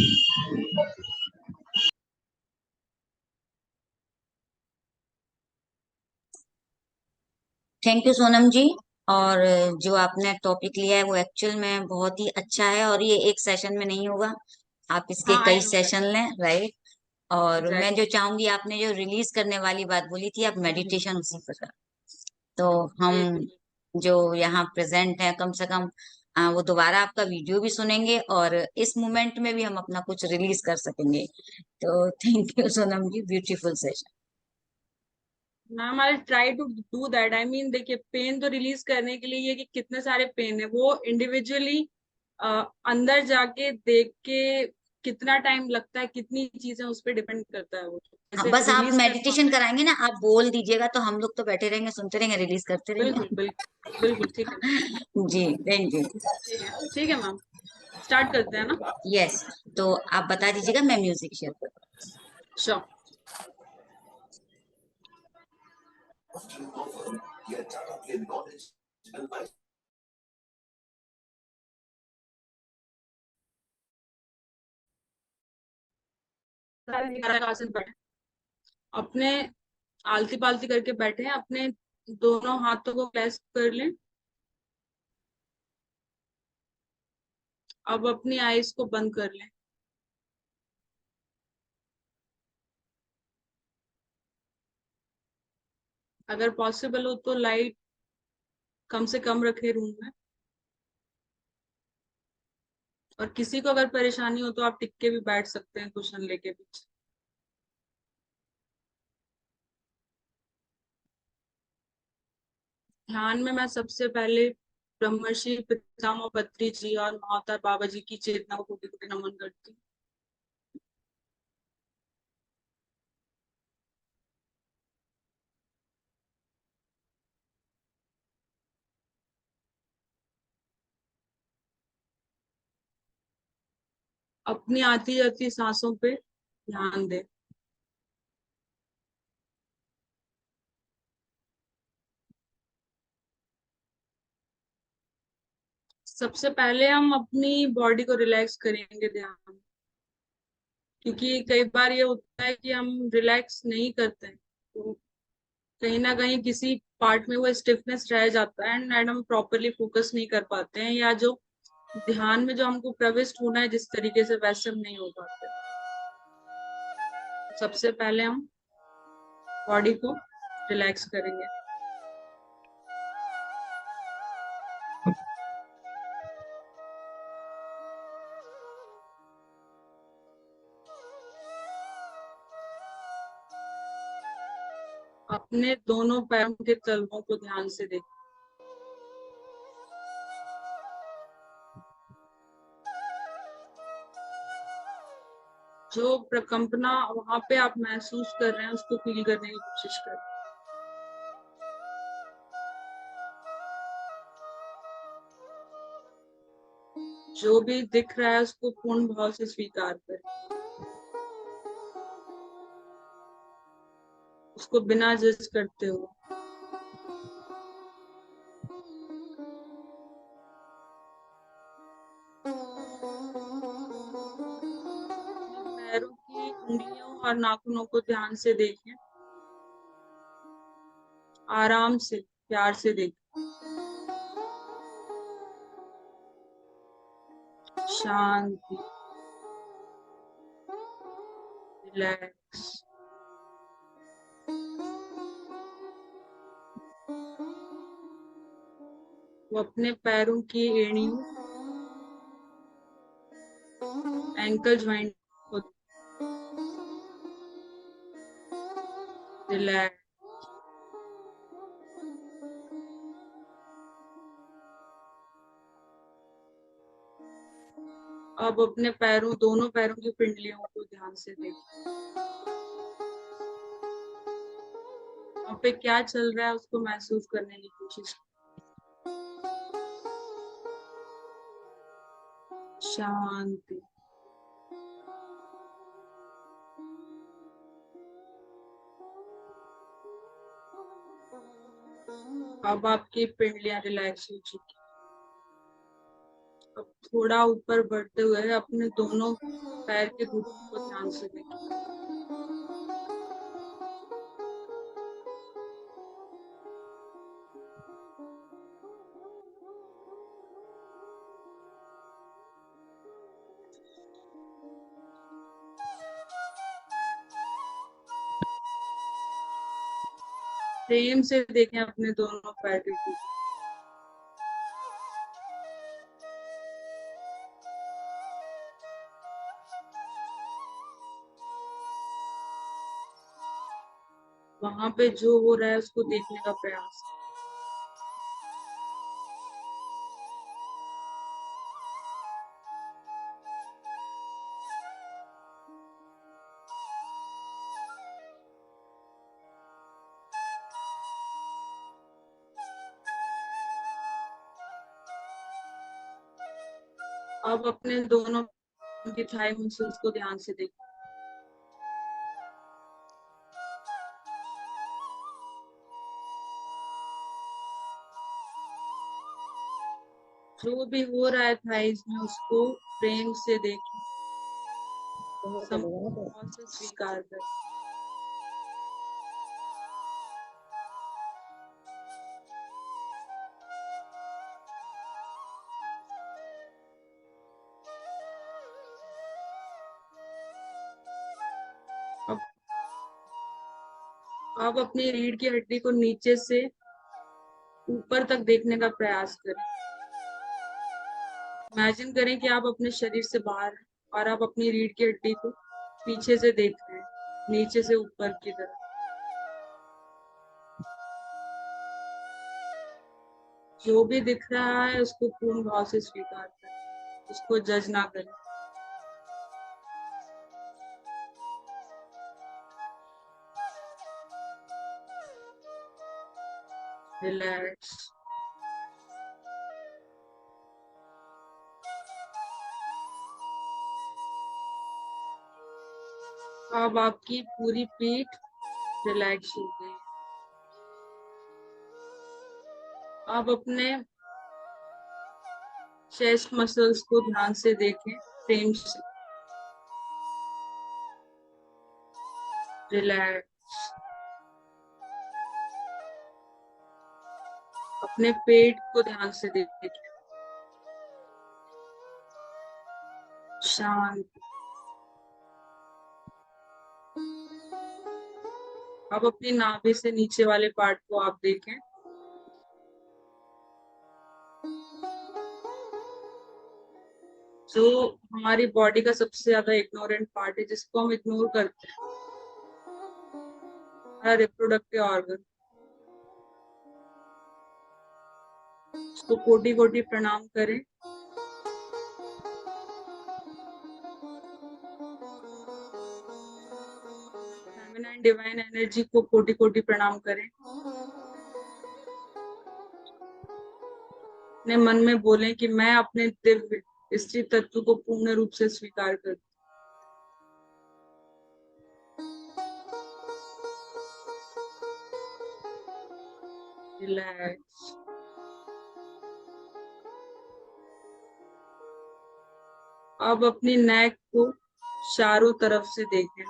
थैंक यू सोनम जी। और जो आपने टॉपिक लिया है वो एक्चुअल में बहुत ही अच्छा है, और ये एक सेशन में नहीं होगा, आप इसके हाँ कई आई नो दैट। सेशन लें, राइट। और मैं जो एग्जैक्टली। चाहूंगी, आपने जो रिलीज करने वाली बात बोली थी, आप मेडिटेशन उसी पर करें। तो जी हम जी। जो यहाँ प्रेजेंट हैं, कम से कम वो दोबारा आपका वीडियो भी सुनेंगे, और इस मोमेंट में भी हम अपना कुछ रिलीज कर सकेंगे। तो thank you Sonam ji, beautiful session. Ma'am I try to do that. I mean देखिए, पेन तो रिलीज करने के लिए ये कि कितने सारे पेन है वो इंडिविजुअली अंदर जाके देख के कितना टाइम लगता है, कितनी चीजें उस पर डिपेंड करता है वो, हाँ, जैसे बस आप रिलीज मेडिटेशन करवाना है। कराएंगे ना, आप बोल दीजिएगा तो हम लोग तो बैठे रहेंगे, सुनते रहेंगे, रिलीज करते बिल्कुल रहेंगे। बिल्कुल बिल्कुल, ठीक है। जी, थैंक यू। ठीक है मैम, स्टार्ट करते हैं ना। यस, तो आप बता दीजिएगा, मैं म्यूजिक शेयर कर। श्योर। आसन बैठे, अपने आलती पालती करके बैठे हैं, अपने दोनों हाथों को क्लैस्प कर लें। अब अपनी आईज को बंद कर लें। अगर पॉसिबल हो तो लाइट कम से कम रखें रूम में, और किसी को अगर परेशानी हो तो आप टिक के भी बैठ सकते हैं कुशन लेके पीछे। ध्यान में मैं सबसे पहले ब्रह्मर्षि पितामह पत्री जी और महाअवतार बाबा जी की चेतना को कोटि कोटि नमन करती हूँ। अपनी आती जाती सांसों पे ध्यान दें। सबसे पहले हम अपनी बॉडी को रिलैक्स करेंगे ध्यान, क्योंकि कई बार ये होता है कि हम रिलैक्स नहीं करते हैं, तो कहीं ना कहीं किसी पार्ट में वो स्टिफनेस रह जाता है, एंड हम प्रॉपरली फोकस नहीं कर पाते हैं, या जो ध्यान में जो हमको प्रविष्ट होना है जिस तरीके से, वैसे हम नहीं हो पाते। सबसे पहले हम बॉडी को रिलैक्स करेंगे। अपने दोनों पैरों के तलवों को ध्यान से देखें। जो प्रकंपना वहां पे आप महसूस कर रहे हैं उसको फील करने की कोशिश करें। जो भी दिख रहा है उसको पूर्ण भाव से स्वीकार करें, उसको बिना जज करते हुए। पैरों की उंगलियों और नाखूनों को ध्यान से देखें, आराम से, प्यार से देखें, शांति, रिलैक्स। वो अपने पैरों की एड़ियों, एंकल ज्वाइंट को रिलैक्स। अब अपने पैरों, दोनों पैरों की पिंडलियों को ध्यान से देखें। वहाँ पे क्या चल रहा है उसको महसूस करने की कोशिश करें। शांति। अब आपकी पिंडलियां रिलैक्स हो चुकी। अब थोड़ा ऊपर बढ़ते हुए अपने दोनों पैर के घुटनों को ध्यान से देखें। प्रेम से देखें अपने दोनों पैर के घुटनों। वहां पे जो हो रहा है उसको देखने का प्रयास करें। अब अपने दोनों की थाई मसल्स को ध्यान से देखें। जो भी हो रहा है थाइज में उसको प्रेम से देखें, भाव से स्वीकार करें। अब आप अपनी रीढ़ की हड्डी को नीचे से ऊपर तक देखने का प्रयास करें। इमेजिन करें कि आप अपने शरीर से बाहर हैं और आप अपनी रीढ़ की हड्डी को पीछे से देख रहे हैं, नीचे से ऊपर की तरफ। जो भी दिख रहा है उसको पूर्ण भाव से स्वीकार करें, उसको जज ना करें। रिलैक्स। अब आपकी पूरी पीठ रिलैक्स हो गई। अब अपने चेस्ट मसल्स को ध्यान से देखें, प्रेम से। रिलैक्स। अपने पेट को ध्यान से देखें। शांत। अब अपनी नाभि से नीचे वाले पार्ट को आप देखें। जो हमारी बॉडी का सबसे ज्यादा इग्नोरेंट पार्ट है, जिसको हम इग्नोर करते हैं, हमारा रिप्रोडक्टिव ऑर्गन। उसको कोटि कोटि प्रणाम करें। फेमिनाइन डिवाइन एनर्जी को कोटि कोटि प्रणाम करें। अपने मन में बोलें कि मैं अपने दिव्य स्त्री तत्व को पूर्ण रूप से स्वीकार करती हूं। रिलैक्स। अब अपनी नेक को चारों तरफ से देखें।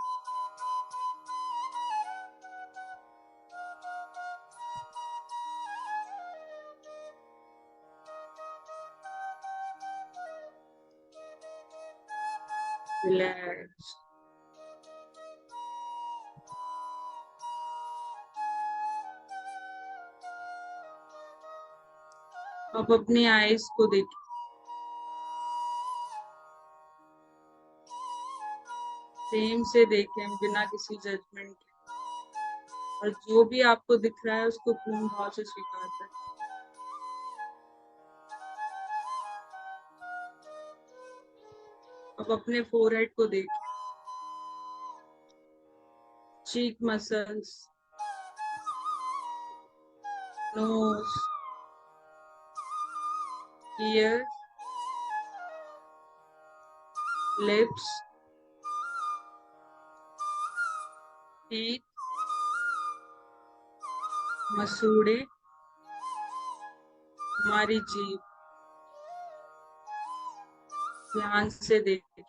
रिलैक्स। अब अपनी आईज को देखें, प्रेम से देखें बिना किसी जजमेंट के, और जो भी आपको दिख रहा है उसको पूर्ण भाव से स्वीकार करें। अब अपने फोरहेड को देखें, cheek muscles, nose, ear, lips, teeth, मसूड़े, हमारी जीभ, ध्यान से देखें।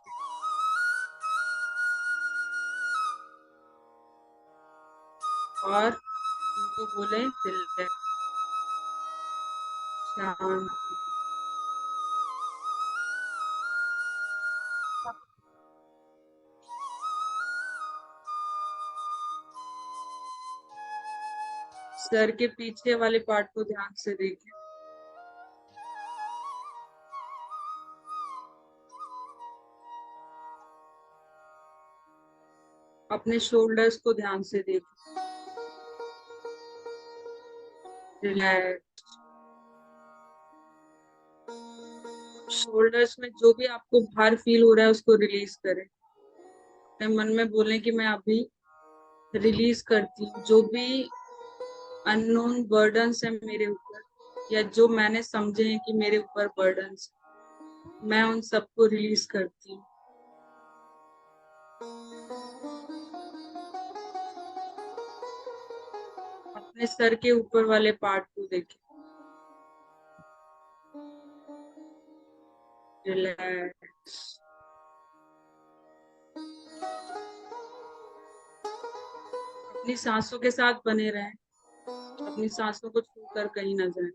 और उनको बोले रिलैक्स, शांत। सर के पीछे वाले पार्ट को ध्यान से देखें, अपने शोल्डर्स को ध्यान से देखें, रिलैक्स। शोल्डर्स में जो भी आपको भार फील हो रहा है उसको रिलीज करें। अपने मन में बोलें कि मैं अभी रिलीज करती हूँ जो भी अननोन बर्डन्स है मेरे ऊपर, या जो मैंने समझे हैं कि मेरे ऊपर बर्डन्स, मैं उन सबको रिलीज करती हूँ। अपने सर के ऊपर वाले पार्ट को देखें, रिलैक्स। अपनी सांसों के साथ बने रहें, अपनी सांसों को छूकर कहीं ना जाएं।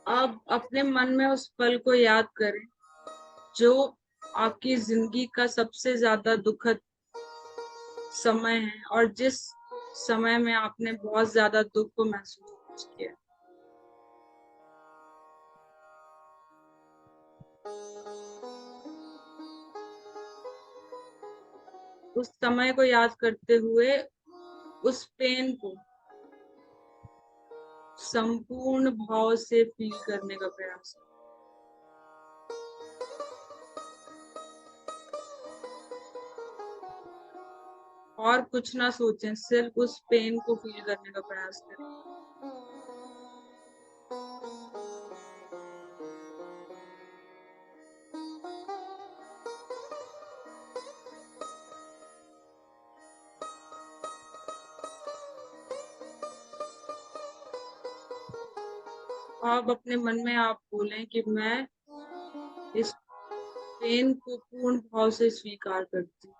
अब अपने मन में उस पल को याद करें जो आपकी जिंदगी का सबसे ज्यादा दुखद समय है, और जिस समय में आपने बहुत ज्यादा दुख को महसूस किया। उस समय को याद करते हुए उस पेन को संपूर्ण भाव से फील करने का प्रयास करें। और कुछ ना सोचें, सिर्फ उस पेन को फील करने का प्रयास करें। अब अपने मन में आप बोलें कि मैं इस पेन को पूर्ण भाव से स्वीकार करती हूँ,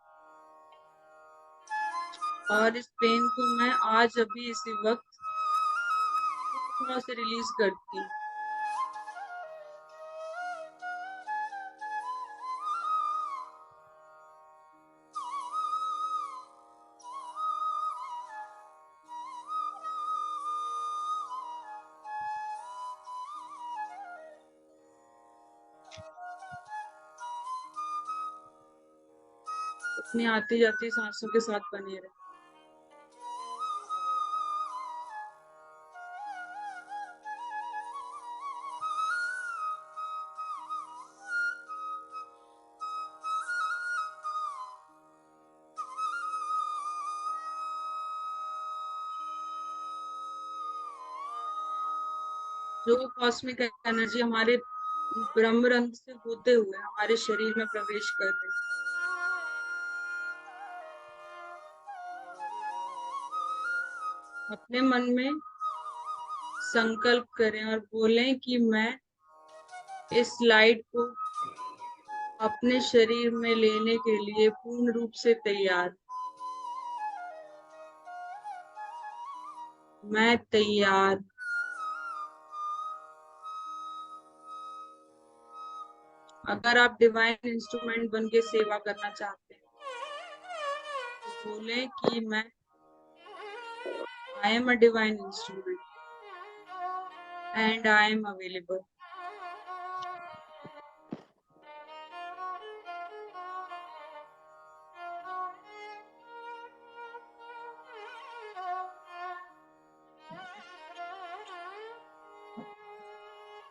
और इस पेन को मैं आज अभी इसी वक्त पूर्ण भाव से रिलीज करती हूँ। अपनी आती जाती सांसों के साथ बने रहे। जो कॉस्मिक एनर्जी हमारे ब्रह्म रंग से होते हुए हमारे शरीर में प्रवेश कर रही है, अपने मन में संकल्प करें और बोलें कि मैं इस लाइट को अपने शरीर में लेने के लिए पूर्ण रूप से तैयार। मैं तैयार। अगर आप डिवाइन इंस्ट्रूमेंट बन के सेवा करना चाहते हैं बोले कि मैं I am a divine instrument and I am available.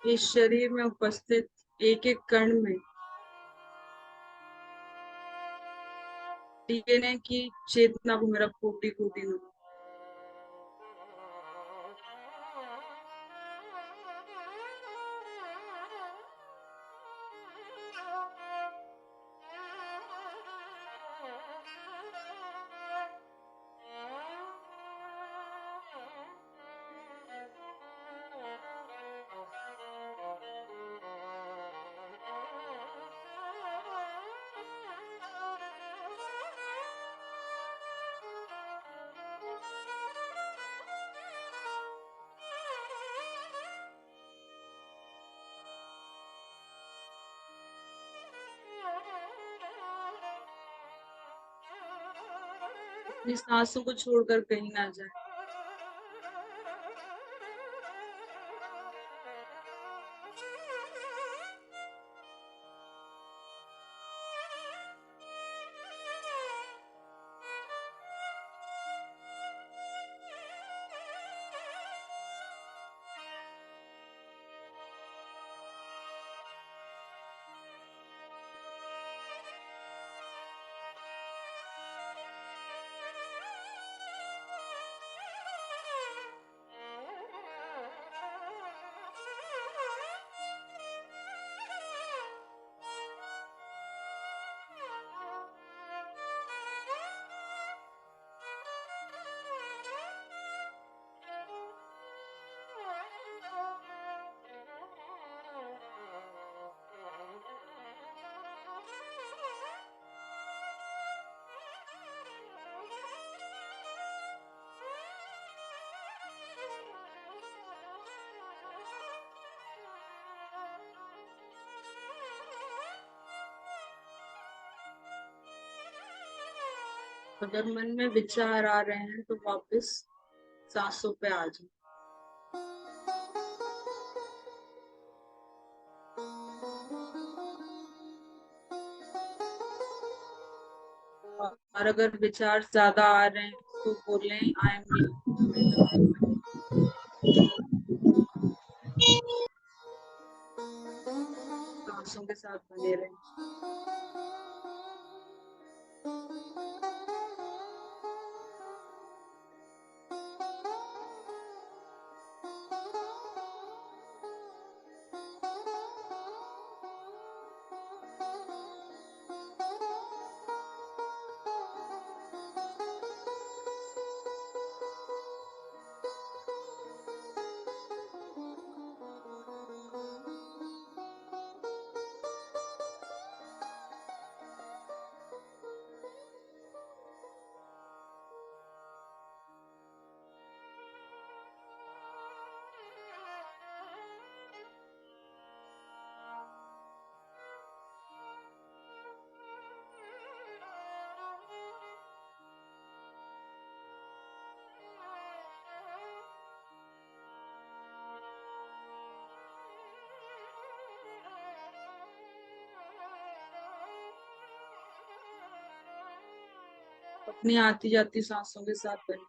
इस शरीर में उपस्थित एक एक कण में डीएनए की चेतना को मेरा कोटि कोटि नमन। अपनी सांसों को छोड़कर कहीं ना जाए। अगर मन में विचार आ रहे हैं तो वापस सांसों पे आ जाओ। और अगर विचार ज्यादा आ रहे हैं तो बोलें आई एम सांसों के साथ बने रहें। अपनी आती जाती सांसों के साथ बने।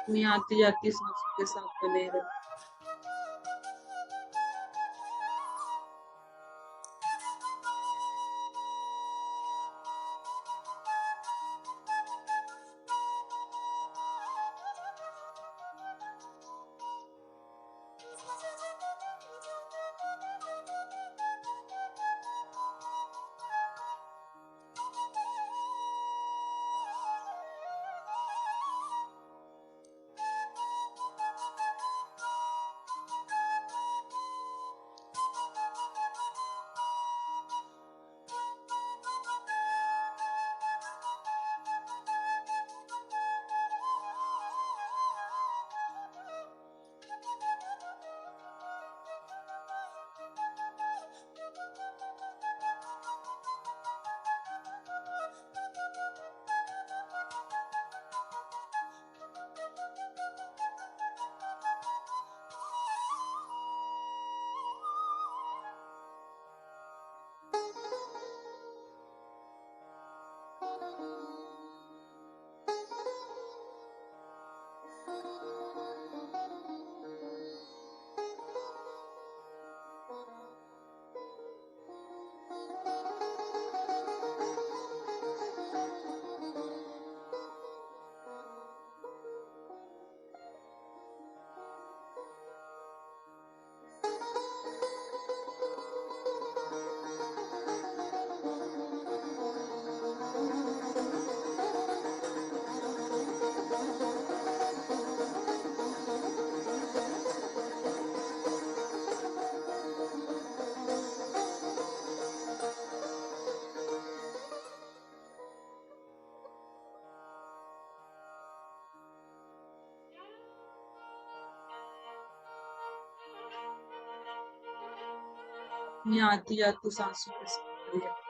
अपनी आती जाती सांसों के साथ बने रहे। अपनी आती जाती सांसों के साथ बने रहे।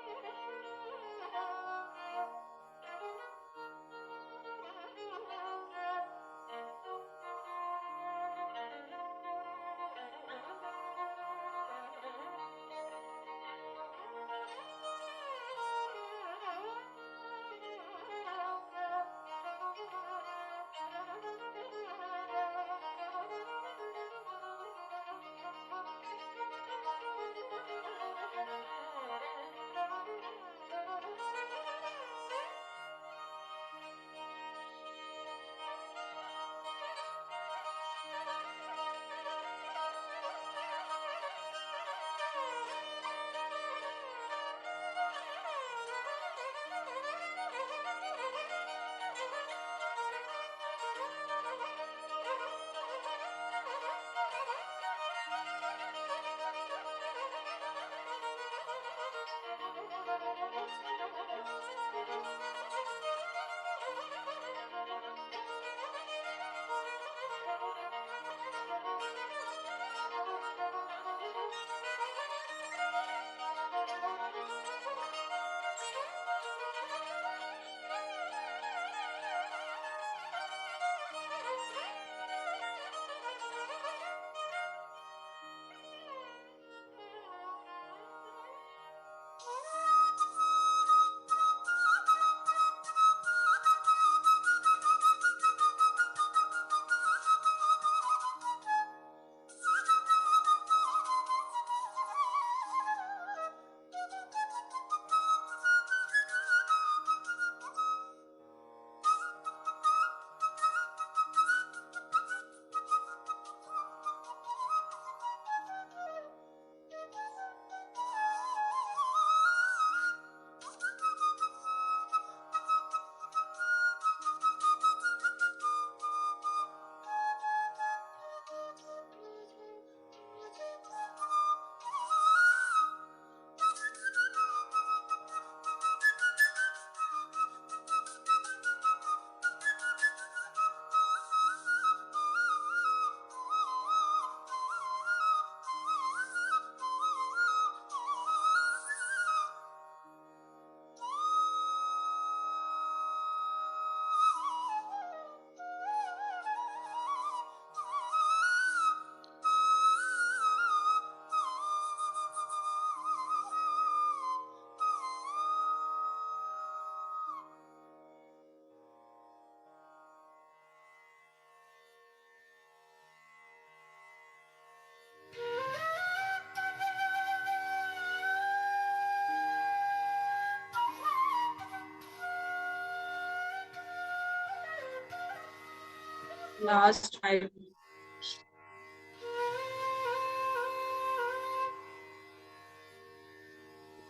लास्ट 5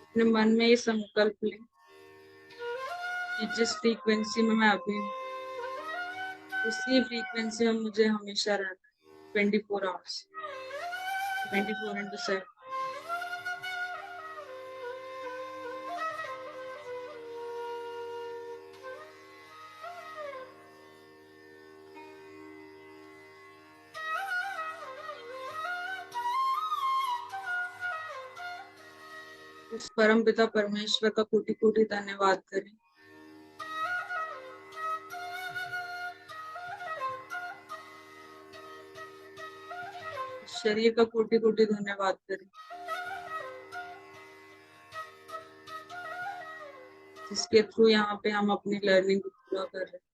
अपने मन में ये संकल्प लें कि जिस फ्रीक्वेंसी में मैं अभी हूँ, उसी फ्रीक्वेंसी में मुझे हमेशा रहना है, 24 आवर्स, 24/7। उस परम पिता परमेश्वर का कोटि कोटि धन्यवाद करें। शरीर का कोटि कोटि धन्यवाद करें, जिसके थ्रू यहाँ पे हम अपनी लर्निंग को पूरा कर रहे हैं।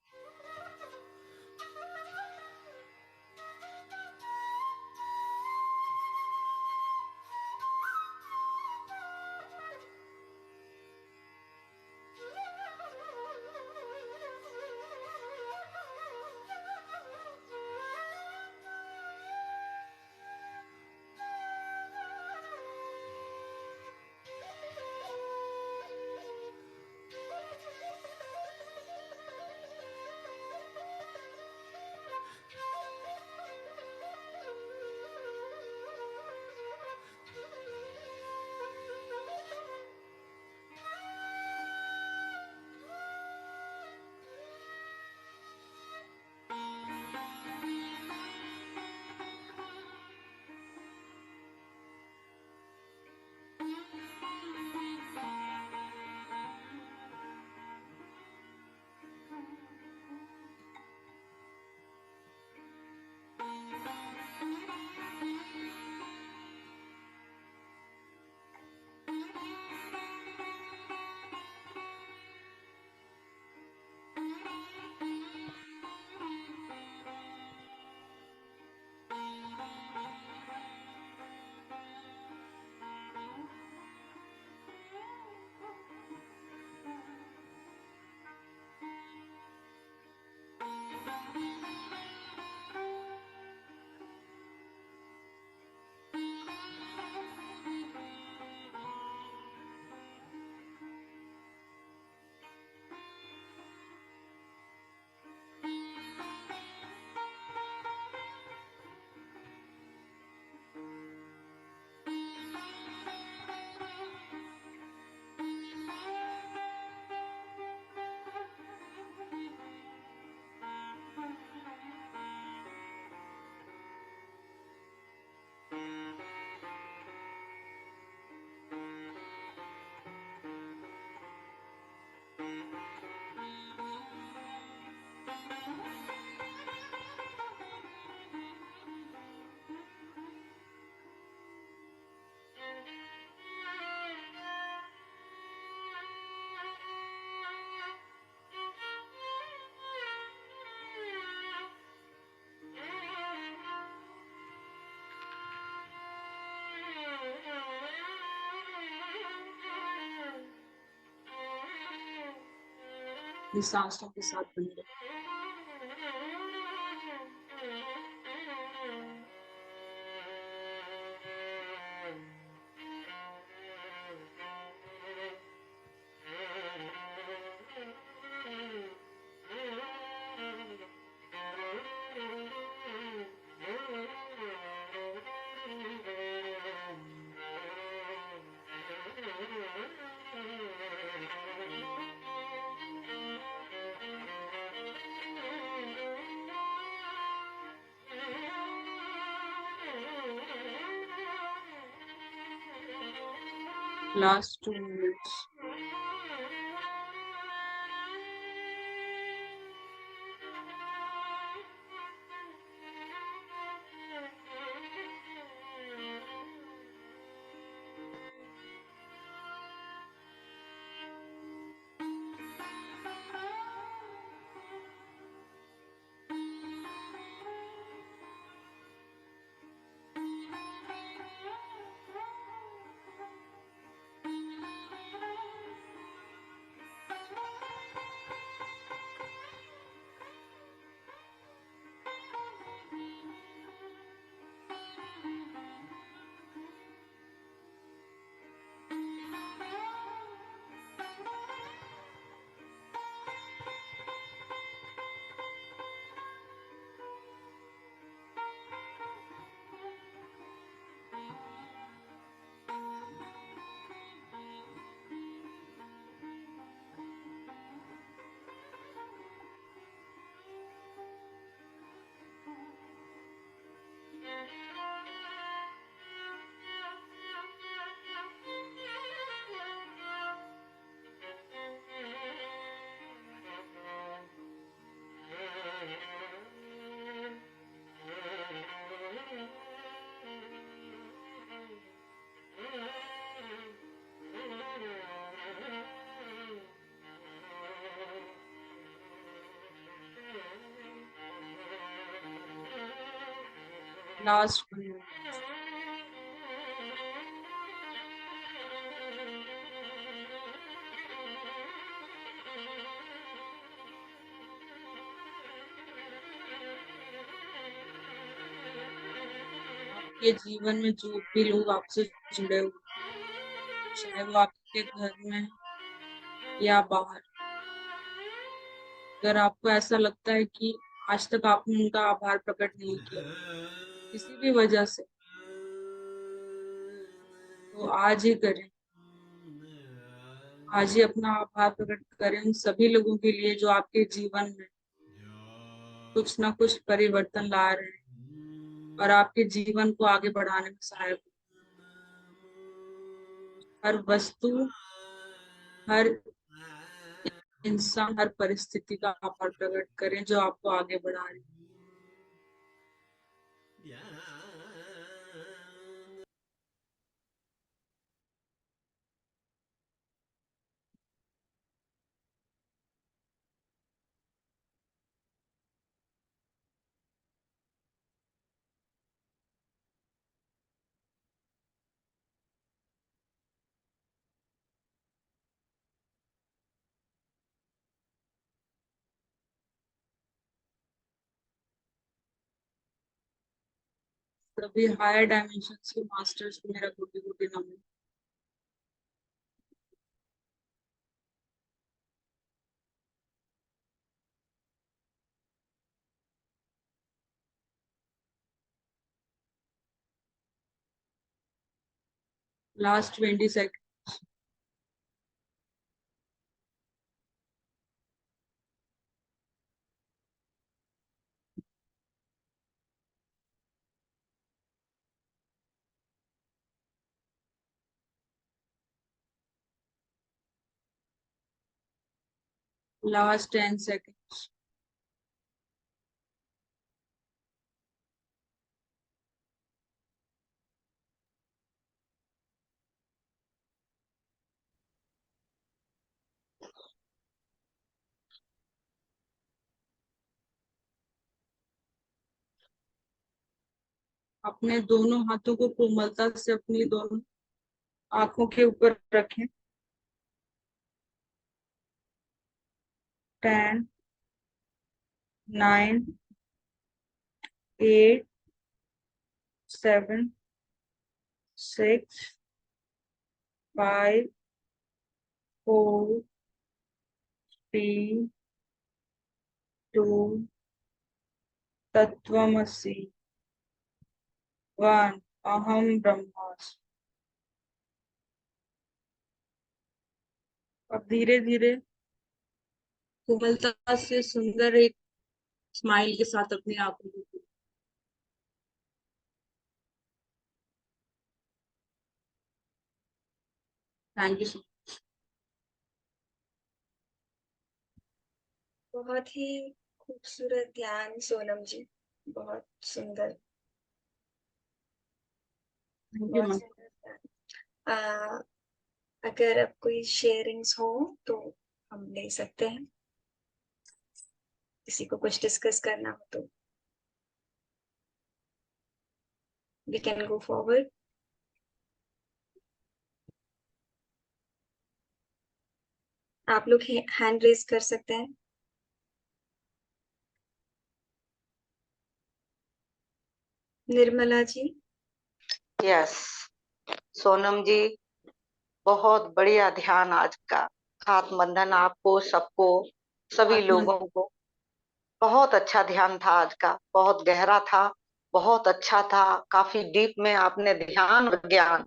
अपनी सांसों के साथ बने रहे। Last 2 minutes. लास्ट आपके जीवन में जो भी लोग आपसे जुड़े हुए, चाहे वो आपके घर में या बाहर, अगर आपको ऐसा लगता है कि आज तक आपने उनका आभार प्रकट नहीं किया किसी भी वजह से, तो आज ही करें। आज ही अपना आभार प्रकट करें उन सभी लोगों के लिए जो आपके जीवन में कुछ ना कुछ परिवर्तन ला रहे हैं और आपके जीवन को आगे बढ़ाने में सहायक। हर वस्तु, हर इंसान, हर परिस्थिति का आभार प्रकट करें जो आपको आगे बढ़ा रही है। सभी हायर डायमेंशन के मास्टर्स को मेरा कोटि कोटि नमन। Last 20 second. Last 10 second. अपने दोनों हाथों को कोमलता से अपनी दोनों आंखों के ऊपर रखें। 10, 9, 8, 7, 6, 5, 4, 3, 2, तत्वमसि। 1, अहम ब्रह्मास्मि। अब धीरे धीरे कोमलता से सुंदर एक स्माइल के साथ अपनी आंखों को। Thank you. बहुत ही खूबसूरत ध्यान सोनम जी, बहुत सुंदर, थैंक यू बहुत मैम। सुंदर ध्यान। अगर अब कोई शेयरिंग्स हो तो हम ले सकते हैं, किसी को कुछ डिस्कस करना हो तो वी कैन गो फॉरवर्ड। आप लोग हैंड रेज कर सकते हैं। निर्मला जी। यस सोनम जी, बहुत बढ़िया ध्यान आज का। हाथ बंधन आपको सबको, सभी लोगों को। बहुत अच्छा ध्यान था आज का, बहुत गहरा था, बहुत अच्छा था। काफी डीप में आपने ध्यान और ज्ञान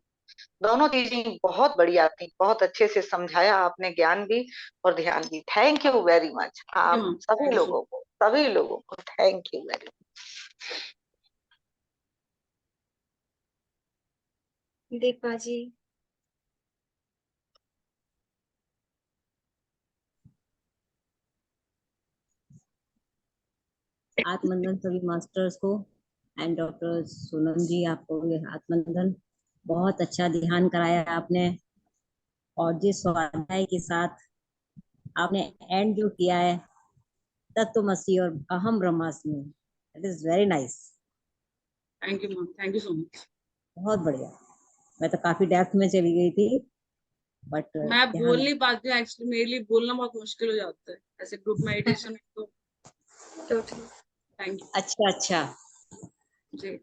दोनों चीजें बहुत बढ़िया थी। बहुत अच्छे से समझाया आपने, ज्ञान भी और ध्यान भी। Thank you very much. आप सभी लोगों को thank you very much. Deepa ji. आत्मबंधन सभी मास्टर्स को एंड डॉक्टर सोनम जी, आपको ये आत्मबंधन। बहुत अच्छा ध्यान कराया आपने, और जिस स्वाध्याय के साथ आपने एंड जो किया है, तत्वमसि और अहम ब्रह्मास्मि, it is very nice. Thank you ma'am, thank you so much. बहुत बढ़िया। मैं तो काफी डेप्थ में चली गई थी, बट मैं बोल ध्यान। नहीं पाती हूँ एक्चुअली, मेरे लिए बोलना बहुत मुश्किल हो जाता है ऐसे ग्रुप मेडिटेशन में, तो टोटली। थैंक यू अच्छा अच्छा, जी।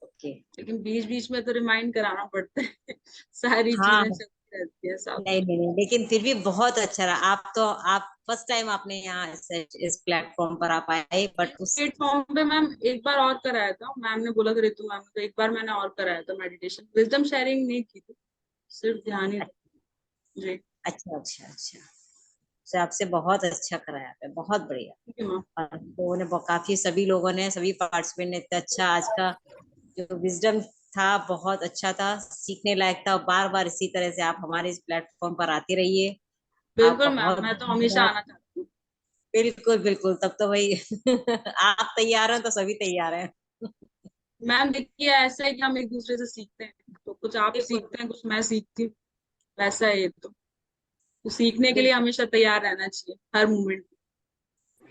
ओके। लेकिन बीच बीच में तो रिमाइंड कराना पड़ता है सारी हाँ, चीजें चलती रहती है साथ नहीं में। नहीं नहीं, लेकिन फिर भी बहुत अच्छा रहा। आप फर्स्ट टाइम आपने यहाँ इस प्लेटफॉर्म पर आप आए, बट इस उस प्लेटफॉर्म पे मैम एक बार और कराया था, मैम ने बोला था रितु मैम, तो एक बार मैंने और कराया था मेडिटेशन, विजडम शेयरिंग नहीं की थी, सिर्फ ध्यान ही था। जी अच्छा अच्छा अच्छा, तो आपसे बहुत अच्छा कराया आपने, बहुत बढ़िया। ठीक है मैम। और लोगों ने काफी, सभी लोगों ने, सभी पार्टिसिपेंट ने इतना अच्छा आज का जो विजडम था, बहुत अच्छा था, सीखने लायक था। बार बार इसी तरह से आप हमारे इस प्लेटफॉर्म पर आते रहिए। बिल्कुल आपका मैम, बहुत मैं तो हमेशा धन्यवाद। आना चाहती हूँ। बिल्कुल बिल्कुल, तब तो भाई आप तैयार हैं तो सभी तैयार हैं। मैम देखिए, ऐसा है कि हम एक दूसरे से सीखते हैं, तो कुछ आप बिल्कुल सीखते हैं, कुछ मैं सीखती हूँ, वैसा है ये तो सीखने के लिए बिल्कुल हमेशा तैयार रहना चाहिए हर मोमेंट।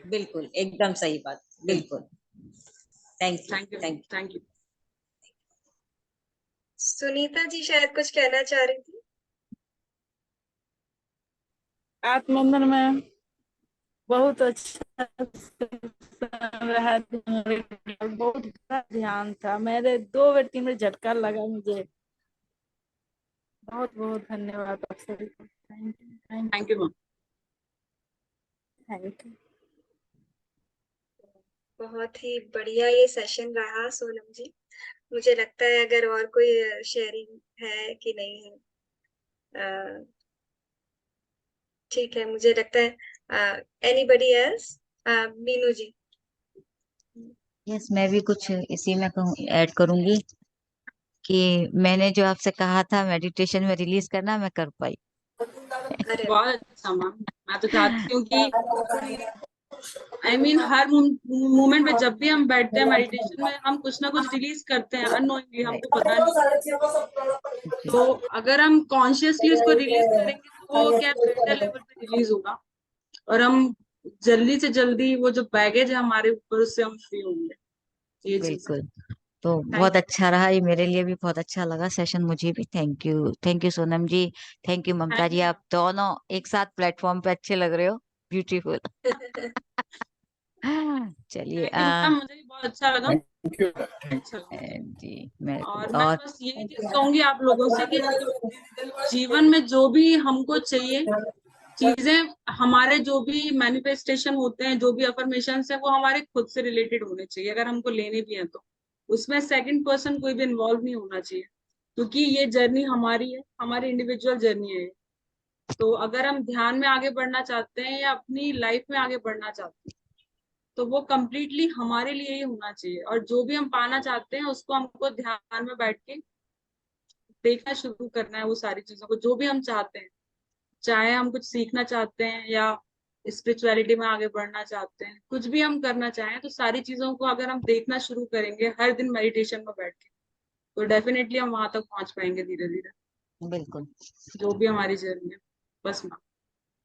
बिल्कुल, एकदम सही बात, बिल्कुल। Thank you thank you, thank thank you. Sunita ji शायद कुछ कहना चाह रही थी। आत्मबंधन में बहुत अच्छा रहा, बहुत अच्छा ध्यान था। मेरे 2 बार 3 बार झटका लगा मुझे। बहुत बहुत धन्यवाद आप सभी को। Thank you thank thank you you ma'am. Thank you. बहुत ही बढ़िया ये सेशन रहा सोनम जी। मुझे लगता है अगर और कोई शेयरिंग है कि नहीं है, अ, ठीक है, मुझे लगता है एनीबडी एल्स, मीनू जी। यस, मैं भी कुछ इसी में ऐड करूंगी कि मैंने जो आपसे कहा था मेडिटेशन में रिलीज करना, मैं कर पाई। अरे बहुत अच्छा मैम, मैं तो चाहती हूँ कि हर मोमेंट में जब भी हम बैठते हैं मेडिटेशन में, हम कुछ ना कुछ रिलीज करते हैं अननोइंगली, हमको पता नहीं होता। तो अगर हम कॉन्शियसली उसको रिलीज करेंगे तो वो क्या बेटर लेवल पे रिलीज होगा, और हम जल्दी से जल्दी वो जो बैगेज है हमारे ऊपर, उससे हम फ्री होंगे। ये चीज है। बिल्कुल। तो थैंक बहुत अच्छा रहा ये, मेरे लिए भी बहुत अच्छा लगा सेशन, मुझे भी। Thank you Sonam ji, thank you Mamta ji, you. आप दोनों एक साथ प्लेटफॉर्म पे अच्छे लग रहे हो, ब्यूटीफुल। चलिए थैंक यू मैम, मुझे भी बहुत अच्छा लगा। थैंक यू अच्छा लगा। जी मैं और मैं और बस यही चीज कहूंगी आप लोगों से कि जीवन में जो भी हमको चाहिए चीजें, हमारे जो भी मैनिफेस्टेशन होते हैं, जो भी अफर्मेशन है, वो हमारे खुद से रिलेटेड होने चाहिए। अगर हमको लेने भी हैं तो उसमें सेकंड पर्सन कोई भी इन्वॉल्व नहीं होना चाहिए, क्योंकि ये जर्नी हमारी है, हमारी इंडिविजुअल जर्नी है। तो अगर हम ध्यान में आगे बढ़ना चाहते हैं या अपनी लाइफ में आगे बढ़ना चाहते हैं, तो वो कम्प्लीटली हमारे लिए ही होना चाहिए। और जो भी हम पाना चाहते हैं उसको हमको ध्यान में बैठ के देखना शुरू करना है, वो सारी चीजों को जो भी हम चाहते हैं, चाहे हम कुछ सीखना चाहते हैं या स्पिरिचुअलिटी में आगे बढ़ना चाहते हैं, कुछ भी हम करना चाहें, तो सारी चीजों को अगर हम देखना शुरू करेंगे हर दिन मेडिटेशन में बैठ के, तो डेफिनेटली हम वहां तक पहुंच पाएंगे धीरे धीरे, बिल्कुल। जो भी हमारी जर्नी है। बस मैम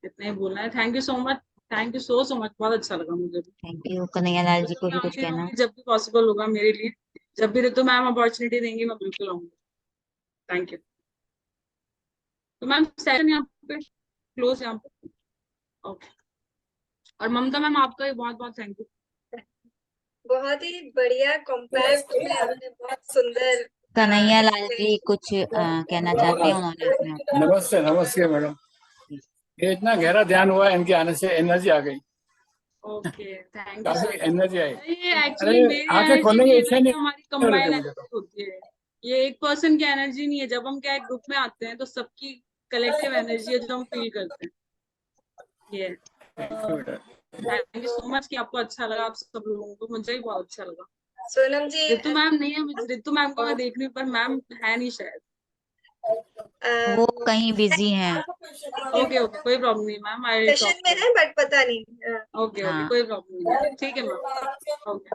इतना ही बोलना है। Thank you so much, thank you so so much, बहुत अच्छा लगा मुझे भी। थैंक यू कन्हैया लाल जी को बिल्कुल भी कुछ आऊंगी कहना। आऊंगी, जब भी पॉसिबल होगा मेरे लिए, जब भी ऋतु मैम अपॉर्चुनिटी देंगी मैं बिल्कुल आऊंगी। Thank you. तो मैम सेशन यहाँ पे क्लोज, यहाँ पे ओके। और ममता मैम आपका भी बहुत बहुत थैंक यू। बहुत ही बढ़िया कॉम्पैक्ट में आपने बहुत सुंदर कन्हैया लाल एक्सप्लेन। जी कुछ कहना चाहते हैं, उन्होंने अपने नमस्ते नमस्ते मैडम। ये इतना गहरा ध्यान हुआ, इनके आने से एनर्जी आ गई, ओके, थैंक यू काफी सर। एनर्जी आई। ये अरे एक्चुअली मेरी आंखें एनर्जी खोलने नहीं की है ना, इच्छा ये नहीं हमारी हो रही थी कंबाइन मुझे तो। एनर्जी होती है। ये एक पर्सन की एनर्जी नहीं है, जब हम क्या एक ग्रुप में आते हैं तो सबकी कलेक्टिव एनर्जी है जो हम फील करते हैं। ये थैंक यू सो मच कि आपको अच्छा लगा, आप सब लोगों को, मुझे भी बहुत अच्छा लगा। सोनम जी, ऋतु मैम नहीं है, ऋतु मैम को मैं देख रही हूँ पर मैम है नहीं शायद। वो कहीं बिजी हैं। ओके ओके, कोई प्रॉब्लम नहीं मैम, आई टॉक सेशन में टू। है बट पता नहीं। ओके ओके, हाँ कोई प्रॉब्लम नहीं है, ठीक है मैम। ओके,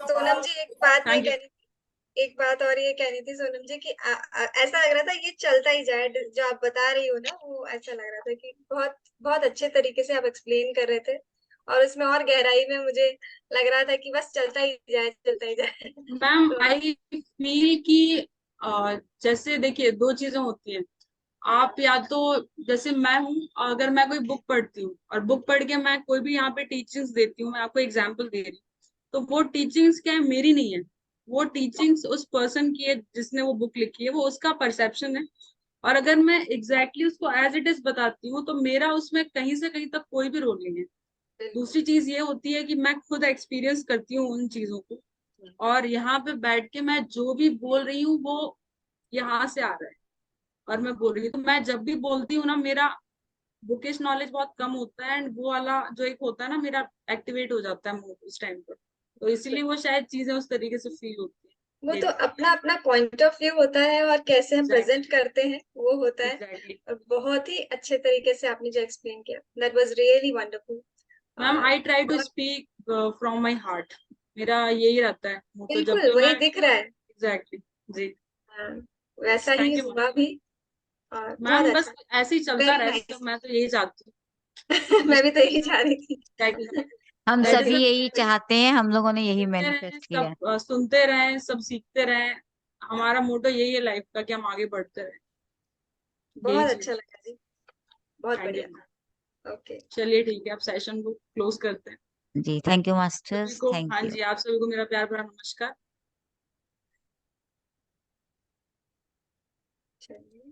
सोनम जी, एक बात ये थैंक यू। कहनी थी, एक बात और ये कहनी थी सोनम जी कि ऐसा लग रहा था ये चलता ही जाए, जो आप बता रही हो ना, वो ऐसा लग रहा था कि बहुत बहुत अच्छे तरीके से आप एक्सप्लेन कर रहे थे। और उसमें और गहराई में मुझे लग रहा था कि बस चलता ही जाए, चलता ही जाए। मैम तो आई फील कि जैसे देखिए दो चीजें होती हैं। आप या तो जैसे मैं हूँ, अगर मैं कोई बुक पढ़ती हूँ और बुक पढ़ के मैं कोई भी यहाँ पे टीचिंग्स देती हूँ, मैं आपको एग्जांपल दे रही हूँ, तो वो टीचिंग्स क्या है, मेरी नहीं है। वो टीचिंग्स उस पर्सन की है जिसने वो बुक लिखी है, वो उसका परसेप्शन है। और अगर मैं एग्जैक्टली उसको एज इट इज बताती हूँ तो मेरा उसमें कहीं से कहीं तक कोई भी रोल नहीं है। दूसरी चीज ये होती है कि मैं खुद एक्सपीरियंस करती हूँ उन चीजों को, और यहाँ पे बैठ के मैं जो भी बोल रही हूँ वो यहाँ से आ रहा है और मैं बोल रही हूँ। तो मैं जब भी बोलती हूँ ना, मेरा बुकिश नॉलेज बहुत कम होता है, एंड वो वाला जो एक होता है ना, मेरा एक्टिवेट हो जाता है मूड उस टाइम पर। तो इसीलिए वो शायद चीजें उस तरीके से फील होती है वो तो मेरे। अपना अपना पॉइंट ऑफ व्यू होता है, और कैसे हम प्रेजेंट एग्जैक्टली, करते हैं वो होता है। एग्जैक्टली। और बहुत ही अच्छे तरीके से आपने जो एक्सप्लेन किया, that was really wonderful. Ma'am और आई ट्राई टू बहुत, स्पीक फ्रॉम माई हार्ट। मेरा यही रहता है मोटो जब बिल्कुल भी वही मैं। दिख रहा है। एग्जैक्टली। जी। हाँ, वैसा ही थैंक यू हुआ भी। और बहुत मैम, बस अच्छा, ऐसे ही चलता वेरी रहे, तो नाइस। मैं तो यही चाहती हूँ। मैं भी तो यही चाह रही थी। हम दैट सभी इज यही चाहते हैं, हम लोगों ने यही सुनते रहें, मैनिफेस्ट किया है। सब सुनते रहें, सब सीखते रहें। हमारा मोटो यही है लाइफ का कि हम आगे बढ़ते रहें। यही बहुत चीज अच्छा है। लगा जी, बहुत थैंक यू। बढ़िया। ओके। चलिए ठीक है, अब सेशन को क्लोज करते हैं। जी, थैंक यू सभी मास्टर्स, को, थैंक हाँ यू। जी, आप सभी को मेरा प्यार भरा नमस्कार। चलिए।